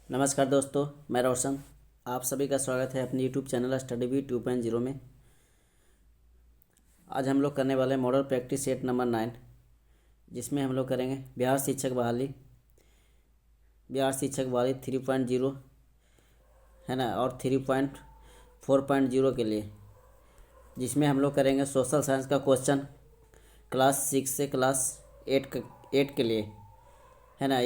नमस्कार दोस्तों, मैं रोशन। आप सभी का स्वागत है अपने यूट्यूब चैनल स्टडी बी 2.0 में। आज हम लोग करने वाले हैं मॉडल प्रैक्टिस सेट नंबर 9, जिसमें हम लोग करेंगे बिहार शिक्षक बहाली 3.0 है ना, और 3.4.0 के लिए, जिसमें हम लोग करेंगे सोशल साइंस का क्वेश्चन क्लास 6 से क्लास 8 के लिए, है ना।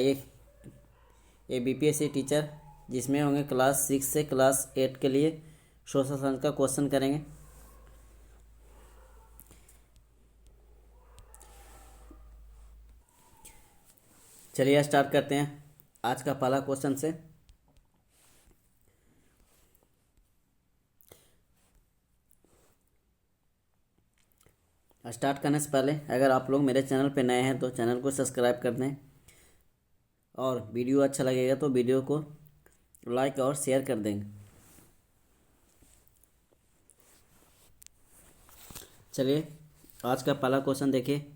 ये बीपीएससी टीचर जिसमें होंगे क्लास 6 से क्लास 8 के लिए सोशल साइंस का क्वेश्चन करेंगे। चलिए स्टार्ट करते हैं आज का पहला क्वेश्चन से। स्टार्ट करने से पहले अगर आप लोग मेरे चैनल पे नए हैं तो चैनल को सब्सक्राइब कर दें, और वीडियो अच्छा लगेगा तो वीडियो को लाइक और शेयर कर देंगे। चलिए आज का पहला क्वेश्चन देखिए।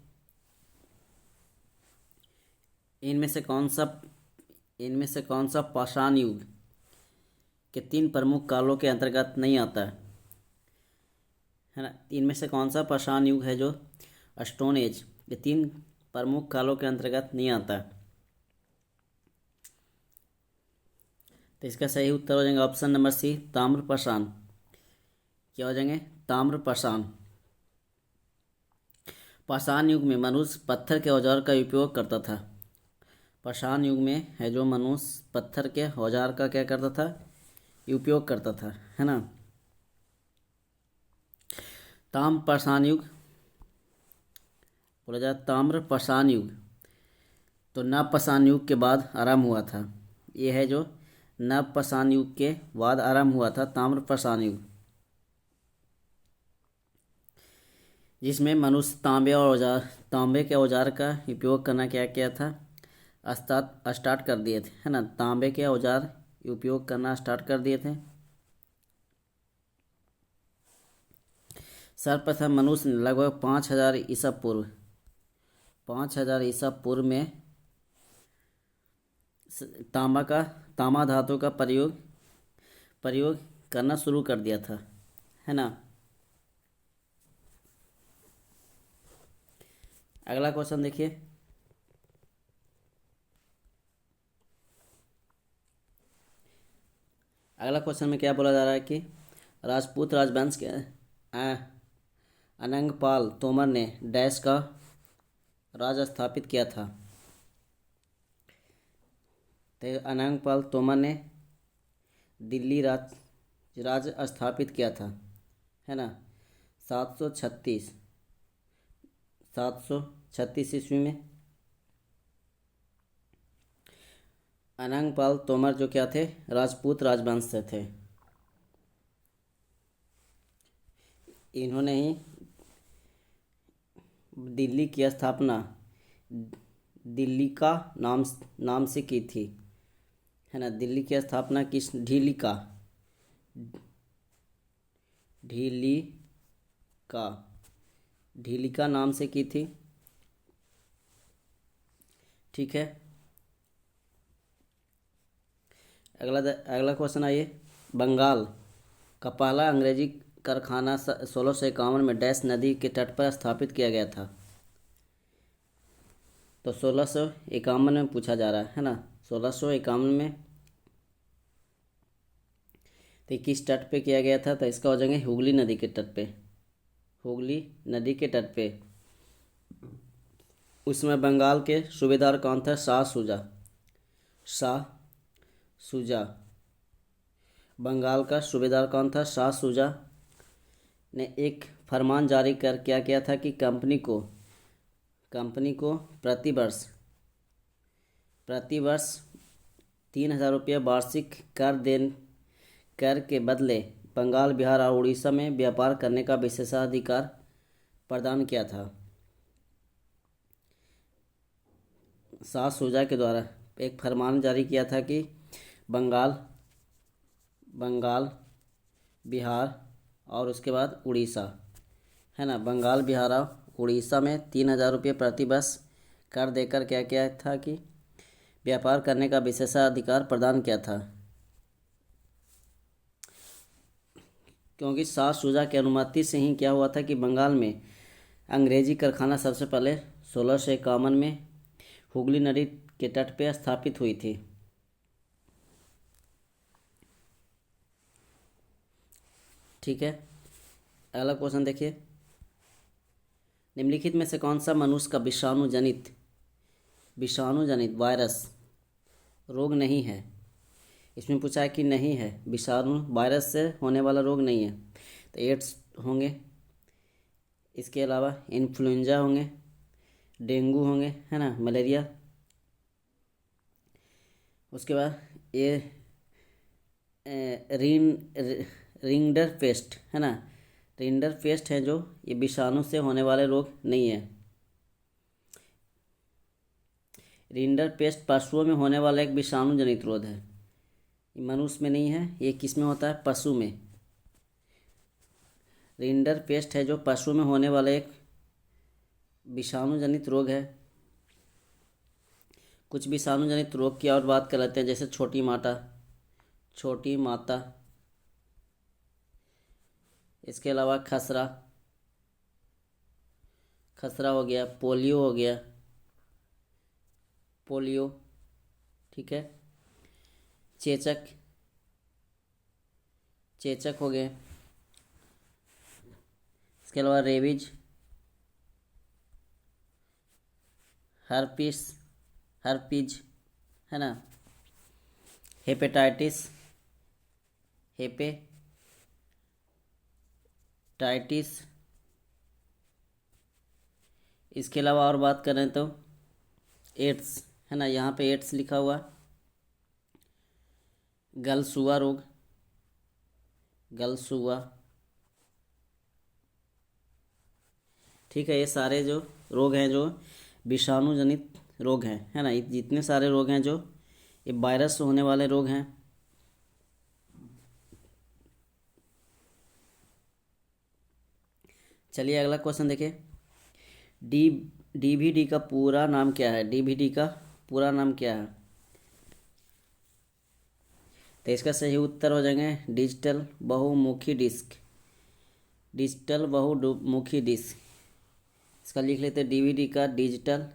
इनमें से कौन सा पाषाण युग के 3 प्रमुख कालों के अंतर्गत नहीं आता है ना। इनमें से कौन सा पाषाण युग है जो स्टोन एज के 3 प्रमुख कालों के अंतर्गत नहीं आता। तो इसका सही उत्तर हो जाएगा ऑप्शन नंबर सी, ताम्र पाषाण। क्या हो जाएंगे? ताम्र पाषाण। पाषाण युग में मनुष्य पत्थर के औजार का उपयोग करता था। पाषाण युग में है जो मनुष्य पत्थर के औजार का क्या करता था? उपयोग करता था, है ना। ताम्र पाषाण युग बोला जाए ताम्र पाषाण युग तो नव पाषाण युग के बाद आरंभ हुआ था। यह है जो नव पाषाण युग के बाद आरंभ हुआ था ताम्र पाषाण युग, जिसमें मनुष्य तांबे के औजार का उपयोग करना क्या किया था? स्टार्ट कर दिए थे, है ना। तांबे के औजार उपयोग करना स्टार्ट कर दिए थे। सर्वप्रथम मनुष्य ने लगभग 5000 ईसा पूर्व में तांबा धातु का प्रयोग करना शुरू कर दिया था, है ना। अगला क्वेश्चन देखिए। अगला क्वेश्चन में क्या बोला जा रहा है कि राजपूत राजवंश के अनंगपाल तोमर ने डैश का राज स्थापित किया था। तो अनंगपाल तोमर ने दिल्ली राज स्थापित किया था, है ना। 736 ईस्वी में अनंगपाल तोमर जो क्या थे? राजपूत राजवंश से थे। इन्होंने ही दिल्ली की स्थापना दिल्ली का नाम से की थी, है ना। दिल्ली की स्थापना किस ढीली का नाम से की थी, ठीक है। अगला क्वेश्चन आइए। बंगाल का पहला अंग्रेजी कारखाना 1651 में डैश नदी के तट पर स्थापित किया गया था। तो 1651 में पूछा जा रहा है ना। 1651 में तो किस तट पे किया गया था? तो इसका हो जाएंगे हुगली नदी के तट पे। हुगली नदी के तट पे। उसमें बंगाल के सूबेदार कौन था? शाह शुजा। बंगाल का सूबेदार कौन था? शाह शुजा ने एक फरमान जारी कर क्या किया था कि कंपनी को प्रतिवर्ष 3000 रुपया वार्षिक कर के बदले बंगाल, बिहार और उड़ीसा में व्यापार करने का विशेषाधिकार प्रदान किया था। शाह शुजा के द्वारा एक फरमान जारी किया था कि बंगाल, बिहार और उसके बाद उड़ीसा, है ना। बंगाल, बिहार और उड़ीसा में 3000 रुपये प्रति वर्ष कर देकर क्या किया था कि व्यापार करने का विशेषाधिकार प्रदान किया था? क्योंकि शाह शुजा की अनुमति से ही क्या हुआ था कि बंगाल में अंग्रेजी कारखाना सबसे पहले 1651 में हुगली नदी के तट पर स्थापित हुई थी। ठीक है, अगला क्वेश्चन देखिए। निम्नलिखित में से कौन सा मनुष्य का विषाणु जनित वायरस रोग नहीं है? इसमें पूछा है कि नहीं है, विषाणु वायरस से होने वाला रोग नहीं है। तो एड्स होंगे, इसके अलावा इन्फ्लुएंजा होंगे, डेंगू होंगे, है ना, मलेरिया। उसके बाद ये रिंडर पेस्ट, है ना, रिंडर पेस्ट है जो ये विषाणु से होने वाले रोग नहीं है। रिंडर पेस्ट पशुओं में होने वाला एक विषाणु जनित रोग है, ये मनुष्य में नहीं है। ये किस में होता है? पशु में। रिंडर पेस्ट है जो पशु में होने वाला एक विषाणु जनित रोग है। कुछ विषाणु जनित रोग की और बात कर लेते हैं, जैसे छोटी माता, इसके अलावा खसरा हो गया, पोलियो हो गया, ठीक है, चेचक हो गए, इसके अलावा रेबीज, हर्पीज, है ना, हेपेटाइटिस, इसके अलावा और बात करें तो एड्स, है ना, यहाँ पे एड्स लिखा हुआ, गलसुआ रोग, ठीक है। ये सारे जो रोग हैं जो विषाणु जनित रोग हैं, है ना, जितने सारे रोग हैं जो ये वायरस से होने वाले रोग हैं। चलिए अगला क्वेश्चन देखिए। डीवीडी का पूरा नाम क्या है? तो इसका सही उत्तर हो जाएंगे डिजिटल बहुमुखी डिस्क। इसका लिख लेते हैं डीवीडी का डिजिटल,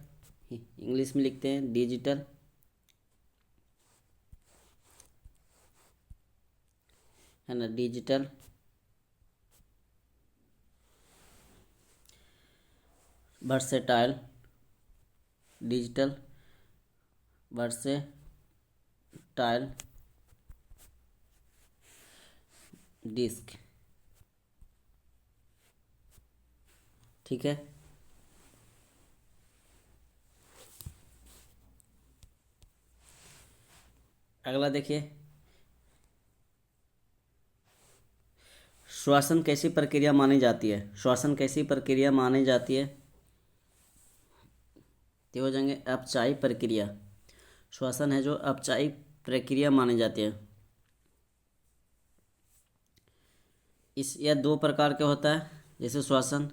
इंग्लिश में लिखते हैं डिजिटल, है ना, डिजिटल वर्सेटाइल डिस्क, ठीक है। अगला देखिए, श्वसन कैसी प्रक्रिया मानी जाती है? ये हो जाएंगे अपचायी प्रक्रिया। श्वसन है जो अपचायी प्रक्रिया मानी जाती है। यह 2 प्रकार के होता है, जैसे श्वसन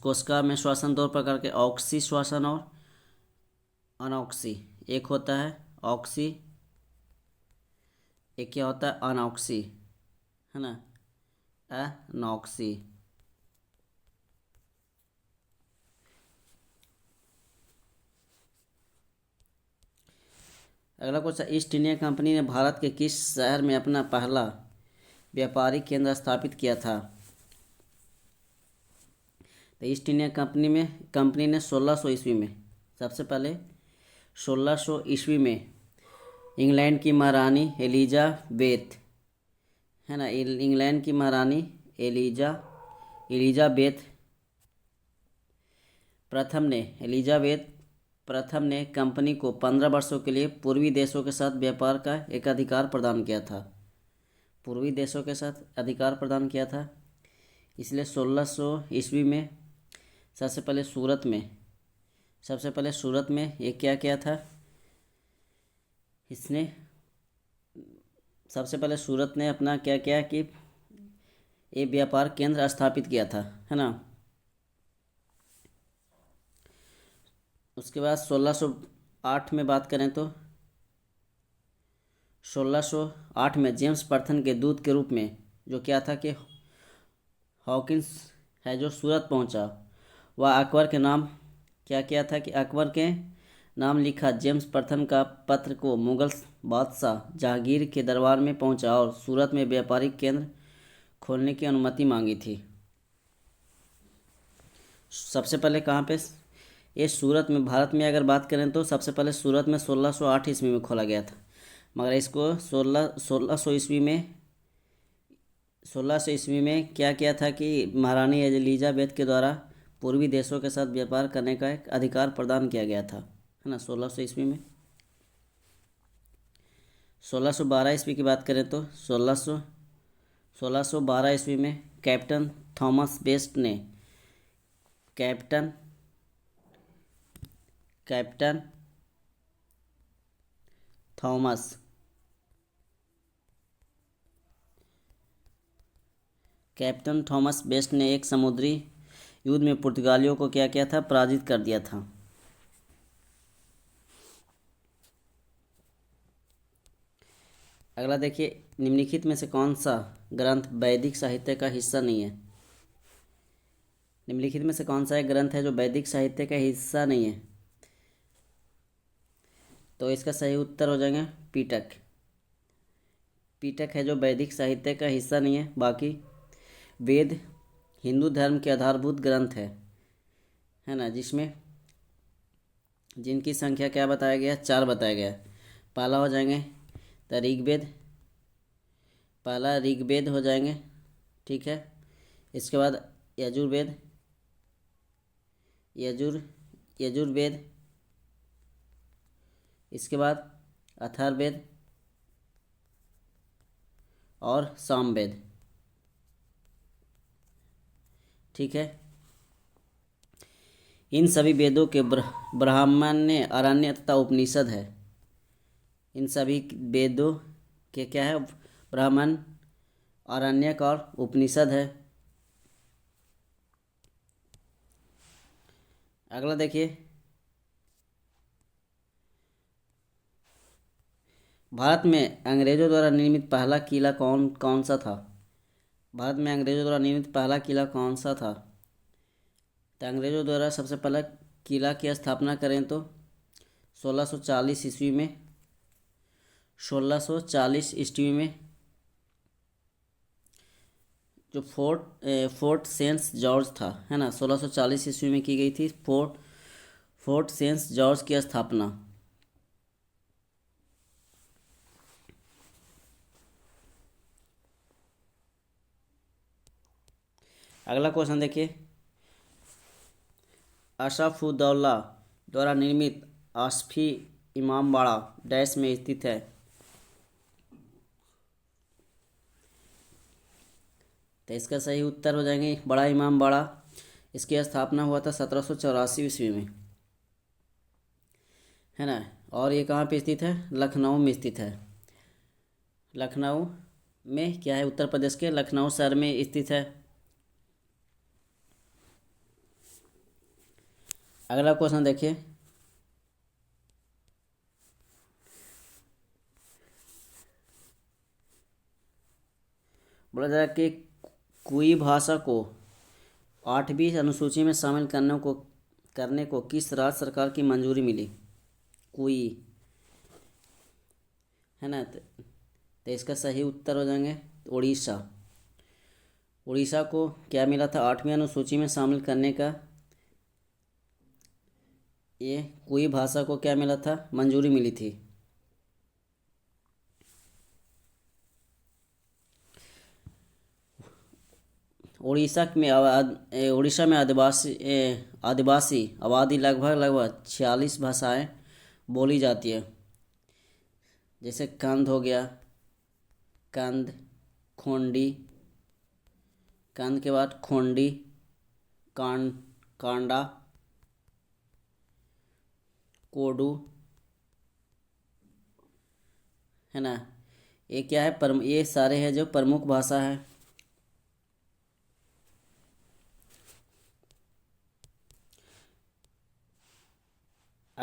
कोशिका में श्वसन 2 प्रकार के, ऑक्सी श्वसन और अनॉक्सी। एक होता है ऑक्सी, एक क्या होता है अनॉक्सी, है ना, अनॉक्सी। अगला क्वेश्चन, ईस्ट इंडिया कंपनी ने भारत के किस शहर में अपना पहला व्यापारिक केंद्र स्थापित किया था? तो ईस्ट इंडिया कंपनी ने 1600 ईस्वी में, सबसे पहले 1600 ईस्वी में इंग्लैंड की महारानी एलिजाबेथ, है ना, इंग्लैंड की महारानी एलिजाबेथ प्रथम ने कंपनी को 15 वर्षों के लिए पूर्वी देशों के साथ व्यापार का एक अधिकार प्रदान किया था। इसलिए 1600 ईस्वी में सबसे पहले सूरत में ये क्या किया था? इसने सबसे पहले सूरत ने अपना क्या किया कि ये व्यापार केंद्र स्थापित किया था, है ना। उसके बाद 8 में बात करें तो 1608 में जेम्स प्रथम के दूत के रूप में जो क्या था कि हॉकिंस है जो सूरत पहुंचा, वह अकबर के नाम क्या किया था कि अकबर के नाम लिखा जेम्स प्रथम का पत्र को मुगल बादशाह जहांगीर के दरबार में पहुंचा और सूरत में व्यापारिक केंद्र खोलने की अनुमति मांगी थी। सबसे पहले कहाँ पे ये सूरत में, भारत में अगर बात करें तो सबसे पहले सूरत में 1608 ईस्वी में खोला गया था, मगर इसको 1600 ईस्वी में 1600 ईस्वी में क्या किया था कि महारानी एलिजाबेथ के द्वारा पूर्वी देशों के साथ व्यापार करने का एक अधिकार प्रदान किया गया था, है ना, 1600 ईस्वी में। 1612 ईस्वी की बात करें तो 1612 ईस्वी में कैप्टन थॉमस बेस्ट ने captain Thomas captain Thomas best ने एक समुद्री युद्ध में पुर्तगालियों को क्या किया था, पराजित कर दिया था। अगला देखिए, निम्नलिखित में से कौन सा ग्रंथ वैदिक साहित्य का हिस्सा नहीं है। निम्नलिखित में से कौन सा एक ग्रंथ है जो वैदिक साहित्य का हिस्सा नहीं है? तो इसका सही उत्तर हो जाएगा पीटक। पीटक है जो वैदिक साहित्य का हिस्सा नहीं है। बाकी वेद हिंदू धर्म के आधारभूत ग्रंथ है ना, जिनकी संख्या क्या बताया गया, 4 बताया गया। पहला हो जाएंगे तो ऋग्वेद, पहला ऋग्वेद हो जाएंगे, ठीक है। इसके बाद यजुर्वेद, इसके बाद अथर्ववेद और सामवेद, ठीक है। इन सभी वेदों के ब्राह्मण्य, अरण्य तथा उपनिषद है। इन सभी वेदों के क्या है, ब्राह्मण, अरण्यक और उपनिषद है। अगला देखिए, भारत में अंग्रेजों द्वारा निर्मित पहला किला कौन सा था? भारत में अंग्रेजों द्वारा निर्मित पहला किला कौन सा था? तो अंग्रेजों द्वारा सबसे पहला किला की स्थापना करें तो 1640 ईस्वी में 1640 ईस्वी में जो फोर्ट सेंट जॉर्ज था, है ना, 1640 ईस्वी में की गई थी फोर्ट सेंट जॉर्ज की स्थापना। अगला क्वेश्चन देखिए, अशरफुद्दौला द्वारा निर्मित आसफी इमामबाड़ा डैश में स्थित है। तो इसका सही उत्तर हो जाएंगे बड़ा इमामबाड़ा। इसकी स्थापना हुआ था 1784 ईस्वी में, है ना। और ये कहाँ पे स्थित है? लखनऊ में स्थित है। लखनऊ में क्या है, उत्तर प्रदेश के लखनऊ शहर में स्थित है। अगला क्वेश्चन देखिए, बोला जाए कि कुई भाषा को 8वीं अनुसूची में शामिल करने को किस राज्य सरकार की मंजूरी मिली? कुई, है ना। तो इसका सही उत्तर हो जाएंगे उड़ीसा। उड़ीसा को क्या मिला था, 8वीं अनुसूची में शामिल करने का, ये कुई भाषा को क्या मिला था, मंजूरी मिली थी। उड़ीसा में आदिवासी आबादी लगभग 46 भाषाएं बोली जाती है। जैसे कंद हो गया, कंद, खोंडी, कंद के बाद खोंडी, कांडा, कोडू, है ना। ये क्या है, ये सारे हैं जो प्रमुख भाषा है।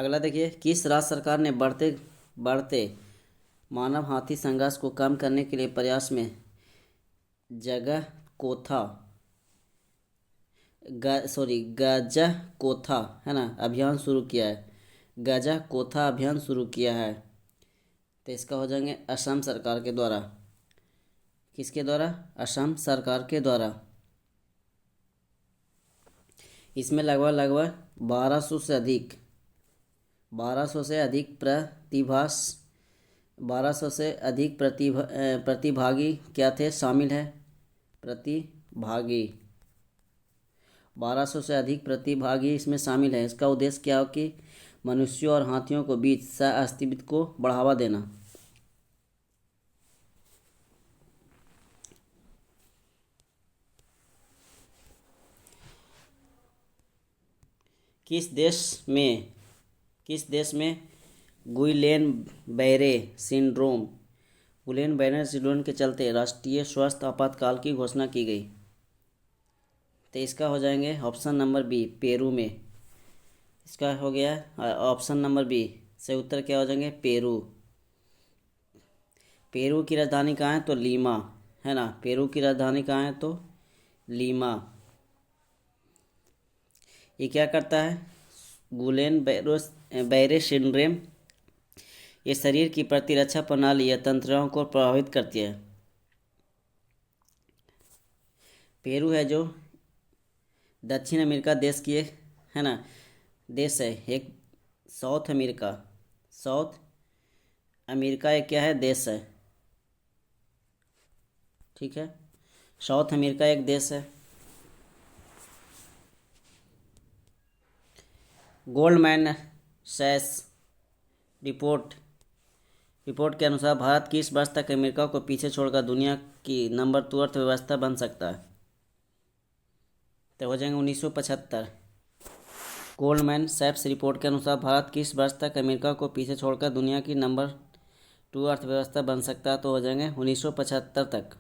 अगला देखिए, किस राज्य सरकार ने बढ़ते बढ़ते मानव हाथी संघर्ष को कम करने के लिए प्रयास में जगह कोथा गजा कोथा है ना अभियान शुरू किया है। गजा कोथा अभियान शुरू किया है। तो इसका हो जाएंगे असम सरकार के द्वारा। किसके द्वारा? असम सरकार के द्वारा। इसमें लगभग 1200 से अधिक 1200 से अधिक प्रतिभागी क्या थे? शामिल है। प्रतिभागी 1200 से अधिक प्रतिभागी इसमें शामिल है। इसका उद्देश्य क्या हो कि मनुष्यों और हाथियों को बीच सह अस्तित्व को बढ़ावा देना। किस देश में गुइलेन बैरे सिंड्रोम के चलते राष्ट्रीय स्वास्थ्य आपातकाल की घोषणा की गई? तो इसका हो जाएंगे ऑप्शन नंबर बी, पेरू में। इसका हो गया ऑप्शन नंबर बी से उत्तर क्या हो जाएंगे? पेरू। पेरू की राजधानी कहाँ है? तो लीमा है ना। पेरू की राजधानी कहाँ है? तो लीमा। ये क्या करता है? गुलेन बैरे सिंड्रोम ये शरीर की प्रतिरक्षा प्रणाली या तंत्रों को प्रभावित करती है। पेरू है जो दक्षिण अमेरिका देश की एक है ना देश है। एक साउथ अमेरिका एक क्या है? देश है। ठीक है, साउथ अमेरिका एक देश है। गोल्डमैन सैक्स रिपोर्ट के अनुसार भारत किस वर्ष तक अमेरिका को पीछे छोड़कर दुनिया की नंबर 2 अर्थव्यवस्था बन सकता है? तो हो जाएंगे 1975। गोल्डमैन सैक्स रिपोर्ट के अनुसार भारत किस वर्ष तक अमेरिका को पीछे छोड़कर दुनिया की नंबर 2 अर्थव्यवस्था बन सकता है? तो हो जाएंगे 1975 तक।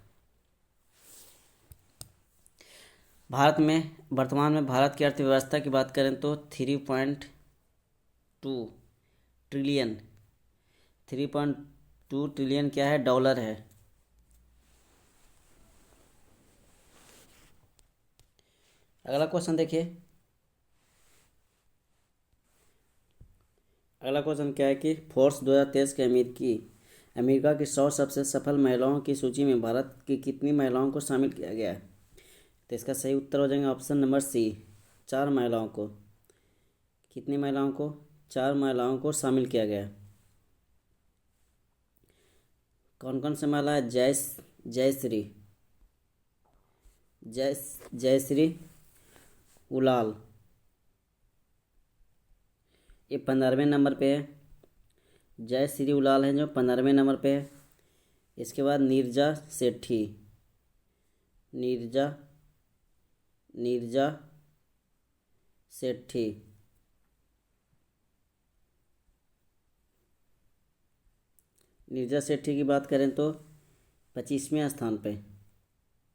वर्तमान में भारत की अर्थव्यवस्था की बात करें तो 3.2 ट्रिलियन क्या है? डॉलर है। अगला क्वेश्चन देखिए। अगला क्वेश्चन क्या है कि फोर्ब्स 2023 के अमेरिका की 100 सबसे सफल महिलाओं की सूची में भारत की कितनी महिलाओं को शामिल किया गया है? तो इसका सही उत्तर हो जाएगा ऑप्शन नंबर सी, 4 महिलाओं को। कितनी महिलाओं को? 4 महिलाओं को शामिल किया गया है। कौन कौन से महिला है? जयश्री उलाल, ये 15वें नंबर पे है। जयश्री उलाल है जो 15वें नंबर पे है। इसके बाद नीरजा सेठी नीरजा सेठी की बात करें तो 25वें स्थान पे।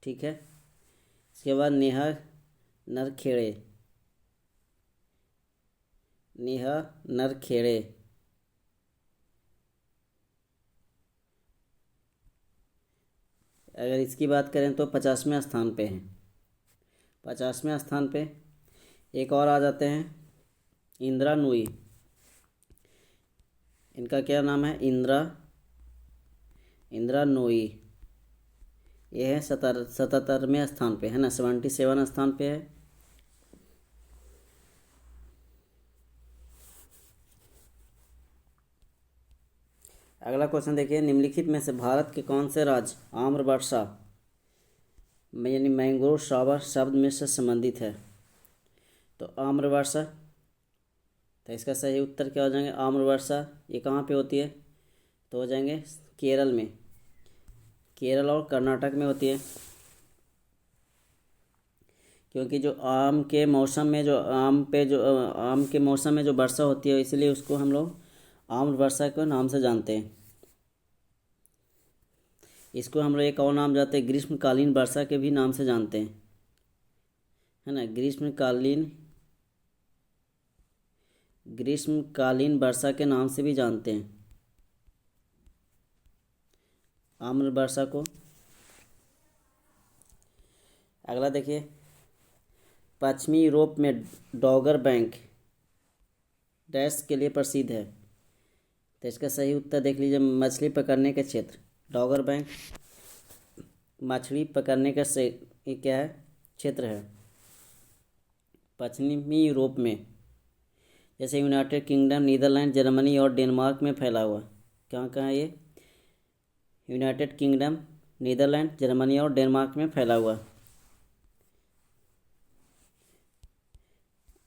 ठीक है, इसके बाद नेहा नरखेड़े अगर इसकी बात करें तो 50वें स्थान पे हैं। 50वें स्थान पे एक और आ जाते हैं, इंदिरा नूई। इनका क्या नाम है? इंदिरा नूई। ये है 77वें स्थान पे है ना, 77 स्थान पे है। अगला क्वेश्चन देखिए, निम्नलिखित में से भारत के कौन से राज्य आम्रवर्षा यानी मैंग्रोव शावर शब्द में से संबंधित है? तो आम्रवर्षा, तो इसका सही उत्तर क्या हो जाएंगे? आम्रवर्षा ये कहाँ पे होती है? तो हो जाएंगे केरल में। केरल और कर्नाटक में होती है। क्योंकि जो आम के मौसम में जो वर्षा होती है, इसलिए उसको हम लोग आम्रवर्षा के नाम से जानते हैं। इसको हम लोग एक और नाम जानते हैं, ग्रीष्मकालीन वर्षा के भी नाम से जानते हैं, ग्रीष्मकालीन वर्षा के नाम से भी जानते हैं, आम्र वर्षा को। अगला देखिए, पश्चिमी यूरोप में डॉगर बैंक डैश के लिए प्रसिद्ध है। तो इसका सही उत्तर देख लीजिए, मछली पकड़ने के क्षेत्र। डॉगर बैंक मछली पकड़ने का से ये क्या है, क्षेत्र है पश्चिमी यूरोप में, जैसे यूनाइटेड किंगडम, नीदरलैंड, जर्मनी और डेनमार्क में फैला हुआ। कहाँ कहाँ ये, यूनाइटेड किंगडम, नीदरलैंड, जर्मनी और डेनमार्क में फैला हुआ।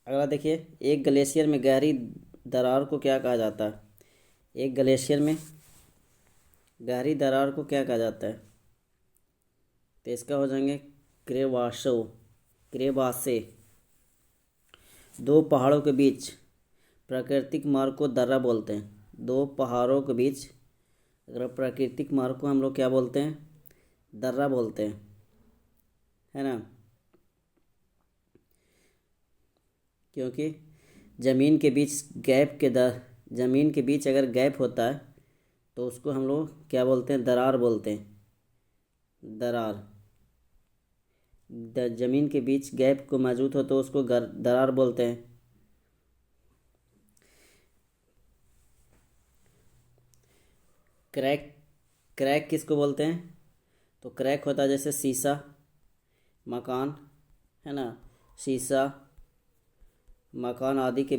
अगला देखिए, एक ग्लेशियर में गहरी दरार को क्या कहा जाता है। एक ग्लेशियर में गहरी दरार को क्या कहा जाता है। तो इसका हो जाएंगे क्रेवासे। दो पहाड़ों के बीच प्राकृतिक मार्ग को दर्रा बोलते हैं। दो पहाड़ों के बीच अगर प्राकृतिक मार्ग को हम लोग क्या बोलते हैं, दर्रा बोलते हैं, है ना। क्योंकि ज़मीन के बीच अगर गैप होता है तो उसको हम लोग क्या बोलते हैं, दरार बोलते हैं। दरार, ज़मीन के बीच गैप को मौजूद हो तो उसको दरार बोलते हैं। क्रैक किसको बोलते हैं, तो क्रैक होता है जैसे शीशा, मकान, है ना, शीशा, मकान आदि के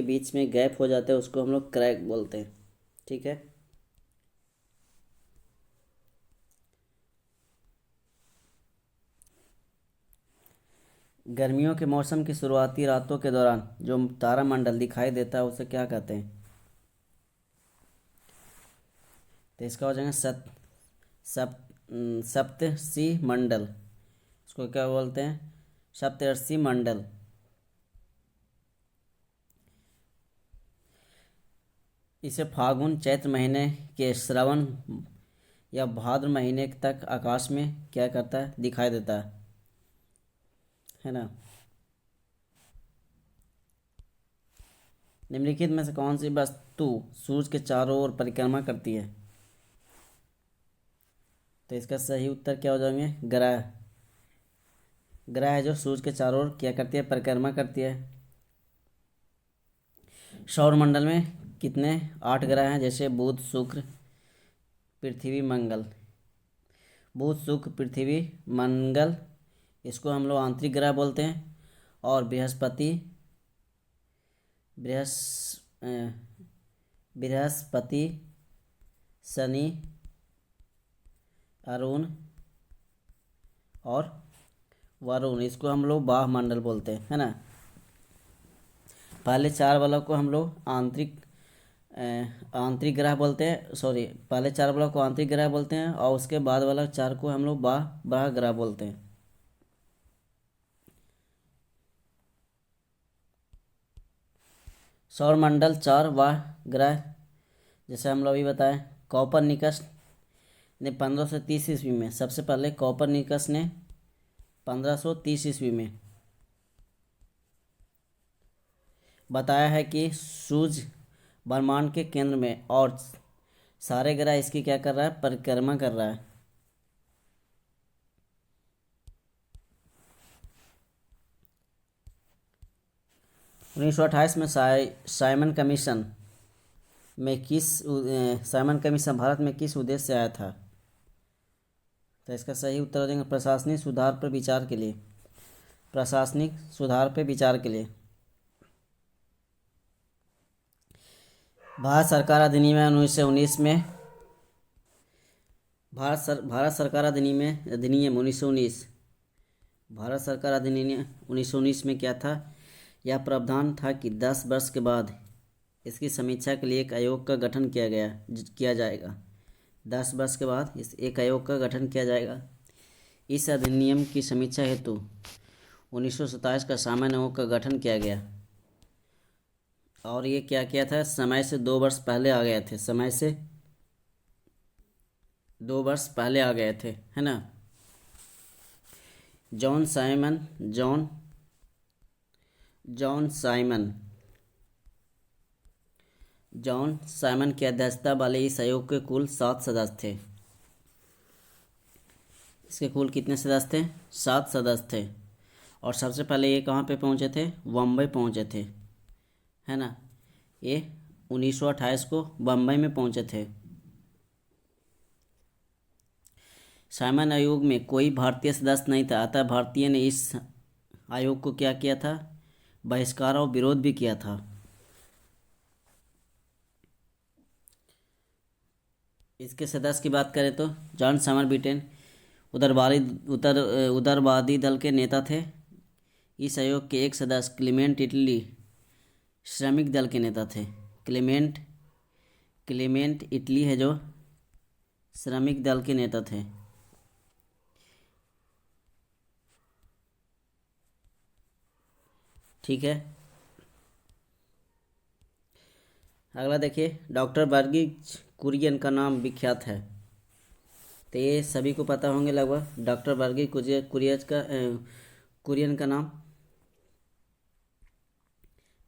बीच में गैप हो जाता है, उसको हम लोग क्रैक बोलते हैं। ठीक है। गर्मियों के मौसम की शुरुआती रातों के दौरान जो तारामंडल दिखाई देता है उसे क्या कहते हैं। तो इसका हो जाएगा सप्तर्षि मंडल। इसको क्या बोलते हैं, सप्तर्षि मंडल। इसे फागुन चैत्र महीने के श्रावण या भाद्र महीने तक आकाश में क्या करता है, दिखाई देता है ना। निम्नलिखित में से कौन सी वस्तु सूर्य के चारों ओर परिक्रमा करती है। तो इसका सही उत्तर क्या हो जाएंगे, ग्रह है जो सूर्य के चारों ओर क्या करती है, परिक्रमा करती है। सौरमंडल में कितने 8 ग्रह हैं, जैसे बुध, शुक्र, पृथ्वी, मंगल। बुध, शुक्र, पृथ्वी, मंगल, इसको हम लोग आंतरिक ग्रह बोलते हैं। और बृहस्पति, शनि, अरुण और वरुण, इसको हम लोग बाह्यमंडल बोलते हैं, है ना। पहले 4 वालों को हम लोग आंतरिक ग्रह बोलते हैं, सॉरी, पहले 4 वालों को आंतरिक ग्रह बोलते हैं और उसके बाद वाला 4 को हम लोग बाह्य ग्रह बोलते हैं। सौरमंडल 4 बाह्य ग्रह, जैसे हम लोग अभी बताएं, कोपरनिकस ने 1530 ईस्वी में, सबसे पहले कोपरनिकस ने 1530 ईस्वी में बताया है कि सूर्य ब्रह्मांड के केंद्र में और सारे ग्रह इसकी क्या कर रहा है, परिक्रमा कर रहा है। 1928 में साइमन कमीशन भारत में किस उद्देश्य से आया था। तो इसका सही उत्तर हो जाएगा प्रशासनिक सुधार पर विचार के लिए। प्रशासनिक सुधार पर विचार के लिए। भारत सरकार अधिनियम 1919 में भारत सरकार अधिनियम 1919 भारत सरकार अधिनियम 1919 में क्या था, यह प्रावधान था कि 10 वर्ष के बाद इसकी समीक्षा के लिए एक आयोग का गठन किया जाएगा। 10 वर्ष के बाद एक आयोग का गठन किया जाएगा। इस अधिनियम की समीक्षा हेतु 1927 का सामान्य आयोग का गठन किया गया और ये क्या किया था, समय से 2 वर्ष पहले आ गए थे, समय से 2 वर्ष पहले आ गए थे, है ना। John John Simon John Simon की अध्यक्षता वाले इस आयोग के कुल 7 सदस्य थे। इसके कुल कितने सदस्य थे? 7 सदस्य थे। और सबसे पहले ये कहाँ पे पहुँचे थे? बम्बई पहुँचे थे, है ना। ये 1928 को बम्बई में पहुँचे थे। साइमन आयोग में कोई भारतीय सदस्य नहीं था, अतः भारतीय ने इस आयोग को क्या किया था? बहिष्कार और विरोध भी किया था। इसके सदस्य की बात करें तो जॉन समर ब्रिटेन उदारवादी दल के नेता थे। इस आयोग के एक सदस्य क्लीमेंट इटली श्रमिक दल के नेता थे। क्लीमेंट इटली है जो श्रमिक दल के नेता थे। ठीक है, अगला देखिए, डॉक्टर वर्गीज कुरियन का नाम विख्यात है। तो ये सभी को पता होंगे लगभग, डॉक्टर वर्गीज कुरियन का नाम।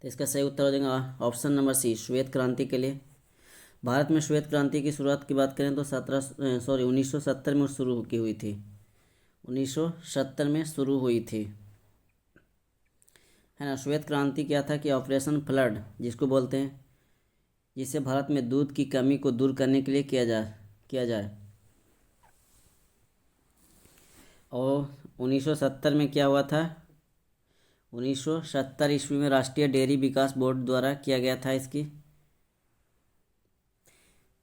तो इसका सही उत्तर हो जाएगा ऑप्शन नंबर सी, श्वेत क्रांति के लिए। भारत में श्वेत क्रांति की शुरुआत की बात करें तो 1970 में शुरू की हुई थी। 1970 में शुरू हुई थी, है ना। श्वेत क्रांति क्या था कि ऑपरेशन फ्लड जिसको बोलते हैं, जिसे भारत में दूध की कमी को दूर करने के लिए किया जाए। और 1970 में क्या हुआ था? 1970 ईस्वी में राष्ट्रीय डेयरी विकास बोर्ड द्वारा किया गया था। इसकी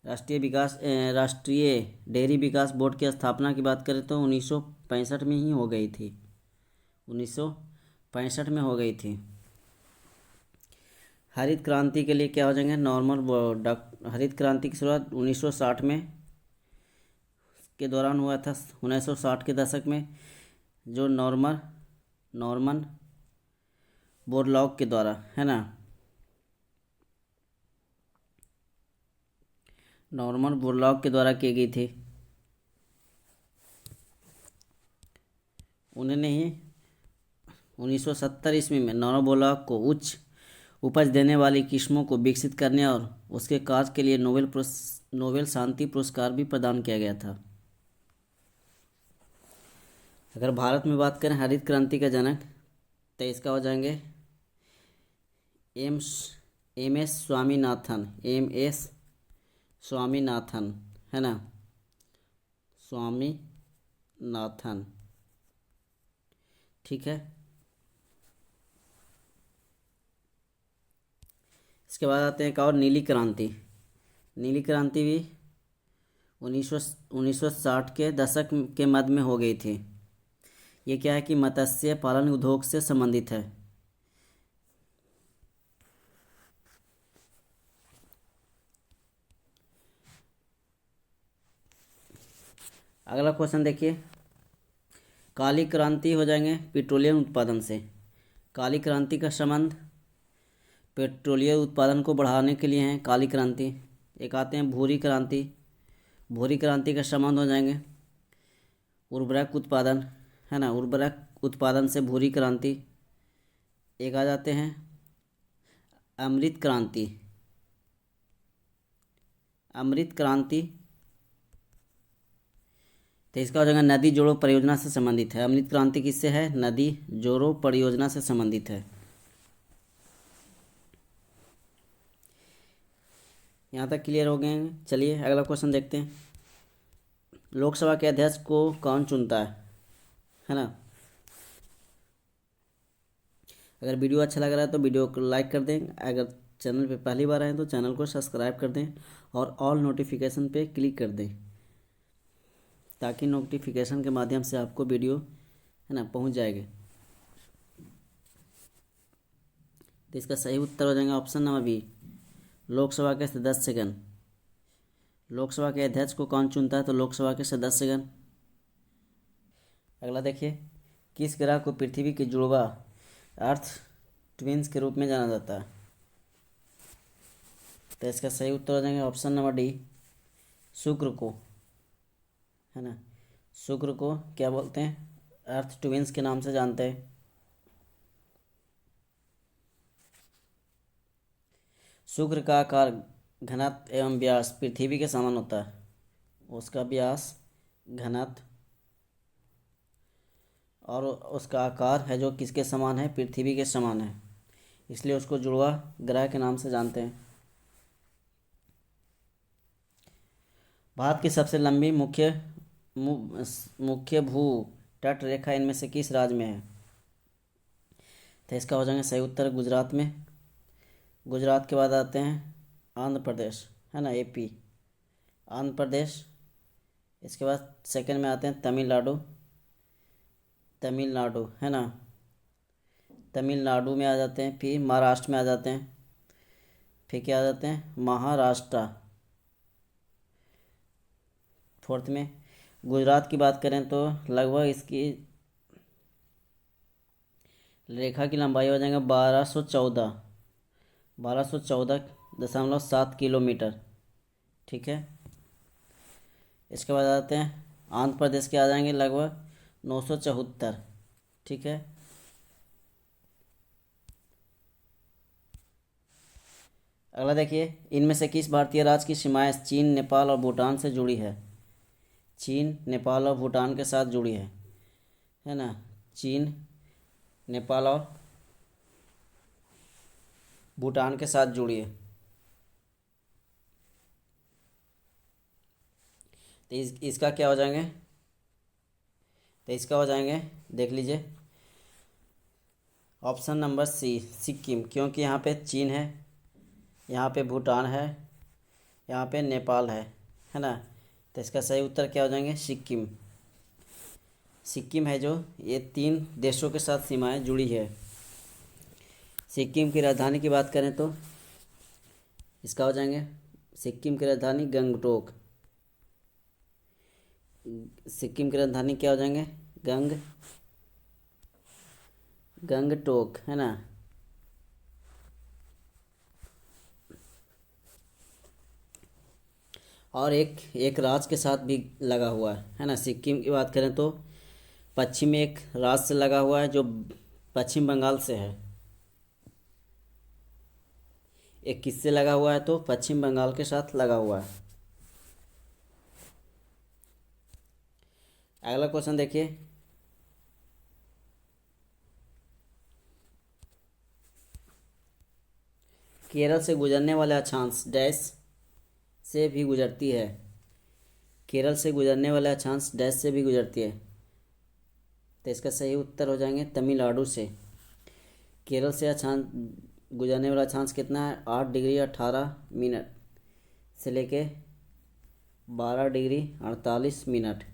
राष्ट्रीय डेयरी विकास बोर्ड की स्थापना की बात करें तो 1965 में ही हो गई थी। 1965 में हो गई थी। हरित क्रांति के लिए क्या हो जाएंगे? हरित क्रांति की शुरुआत 1960 में के दौरान हुआ था। 1960 के दशक में जो नॉर्मन बोरलॉग के द्वारा, है ना, नॉर्मन बोरलॉग के द्वारा की गई थी। उन्होंने ही 1970 ईस्वी में नॉर्मन बोरलॉग को उच्च उपज देने वाली किस्मों को विकसित करने और उसके कार्य के लिए नोबेल शांति पुरस्कार भी प्रदान किया गया था। अगर भारत में बात करें हरित क्रांति का जनक, तो इसका हो जाएंगे एम एस स्वामीनाथन, है ना, स्वामीनाथन। ठीक है, इसके बाद आते हैं एक और, नीली क्रांति भी 1960 के दशक के मध्य में हो गई थी। ये क्या है कि मत्स्य पालन उद्योग से संबंधित है। अगला क्वेश्चन देखिए, काली क्रांति हो जाएंगे पेट्रोलियम उत्पादन से। काली क्रांति का संबंध पेट्रोलियम उत्पादन को बढ़ाने के लिए है काली क्रांति। एक आते हैं भूरी क्रांति का संबंध हो जाएंगे उर्वरक उत्पादन, है ना, उर्वरक उत्पादन से भूरी क्रांति। एक आ जाते हैं अमृत क्रांति, तो इसका हो जाएगा नदी जोड़ो परियोजना से संबंधित है। अमृत क्रांति किससे है? नदी जोड़ो परियोजना से संबंधित है। यहाँ तक क्लियर हो गए हैं। चलिए अगला क्वेश्चन देखते हैं, लोकसभा के अध्यक्ष को कौन चुनता है ना। अगर वीडियो अच्छा लग रहा है तो वीडियो को लाइक कर दें, अगर चैनल पे पहली बार आए तो चैनल को सब्सक्राइब कर दें और ऑल नोटिफिकेशन पे क्लिक कर दें, ताकि नोटिफिकेशन के माध्यम से आपको वीडियो, है ना, पहुंच जाएगा। तो इसका सही उत्तर हो जाएगा ऑप्शन नंबर बी, लोकसभा के सदस्यगण। लोकसभा के अध्यक्ष को कौन चुनता है? तो लोकसभा के सदस्यगण। अगला देखिए, किस ग्रह को पृथ्वी के जुड़वा अर्थ ट्विंस के रूप में जाना जाता है? तो इसका सही उत्तर हो जाएगा ऑप्शन नंबर डी, शुक्र को, है ना। शुक्र को क्या बोलते हैं? अर्थ ट्विंस के नाम से जानते हैं। शुक्र का आकार, घनत्व एवं व्यास पृथ्वी के समान होता है। उसका व्यास, घनत्व और उसका आकार है जो किसके समान है, पृथ्वी के समान है, इसलिए उसको जुड़वा ग्रह के नाम से जानते हैं। भारत की सबसे लंबी मुख्य भू तट रेखा इनमें से किस राज्य में है? तो इसका हो जाएगा सही उत्तर गुजरात में। गुजरात के बाद आते हैं आंध्र प्रदेश, है ना, एपी, आंध्र प्रदेश। इसके बाद सेकंड में आते हैं तमिलनाडु, तमिलनाडु, है ना, तमिलनाडु में आ जाते हैं। फिर महाराष्ट्र में आ जाते हैं। फिर क्या आ जाते हैं, महाराष्ट्र। फोर्थ में गुजरात की बात करें तो लगभग इसकी रेखा की लंबाई हो जाएगा 1214.7 किलोमीटर। ठीक है। इसके बाद आते हैं आंध्र प्रदेश के, आ जाएंगे लगभग 974। ठीक है। अगला देखिए, इनमें से किस भारतीय राज्य की सीमाएं चीन, नेपाल और भूटान से जुड़ी है? चीन, नेपाल और भूटान के साथ जुड़ी है ना, चीन, नेपाल और भूटान के साथ जुड़ी है। तो इसका क्या हो जाएंगे, तो इसका हो जाएंगे, देख लीजिए, ऑप्शन नंबर सी, सिक्किम, क्योंकि यहाँ पे चीन है, यहाँ पे भूटान है, यहाँ पे नेपाल है ना। तो इसका सही उत्तर क्या हो जाएंगे, सिक्किम। सिक्किम है जो ये 3 देशों के साथ सीमाएं जुड़ी है। सिक्किम की राजधानी की बात करें तो इसका हो जाएंगे, सिक्किम की राजधानी गंगटोक। सिक्किम की राजधानी क्या हो जाएंगे, गंगटोक, है ना। और एक राज्य के साथ भी लगा हुआ है ना। सिक्किम की बात करें तो पश्चिम में एक राज्य से लगा हुआ है जो पश्चिम बंगाल से है। एक किससे लगा हुआ है, तो पश्चिम बंगाल के साथ लगा हुआ है। अगला क्वेश्चन देखिए, केरल से गुजरने वाले अक्षांश डैश से भी गुजरती है। केरल से गुजरने वाले अक्षांश डैश से भी गुजरती है। तो इसका सही उत्तर हो जाएंगे तमिलनाडु से। केरल से अक्षांश गुजरने वाला अक्षांश कितना है, 8 डिग्री 18 मिनट से लेके 12 डिग्री 48 मिनट,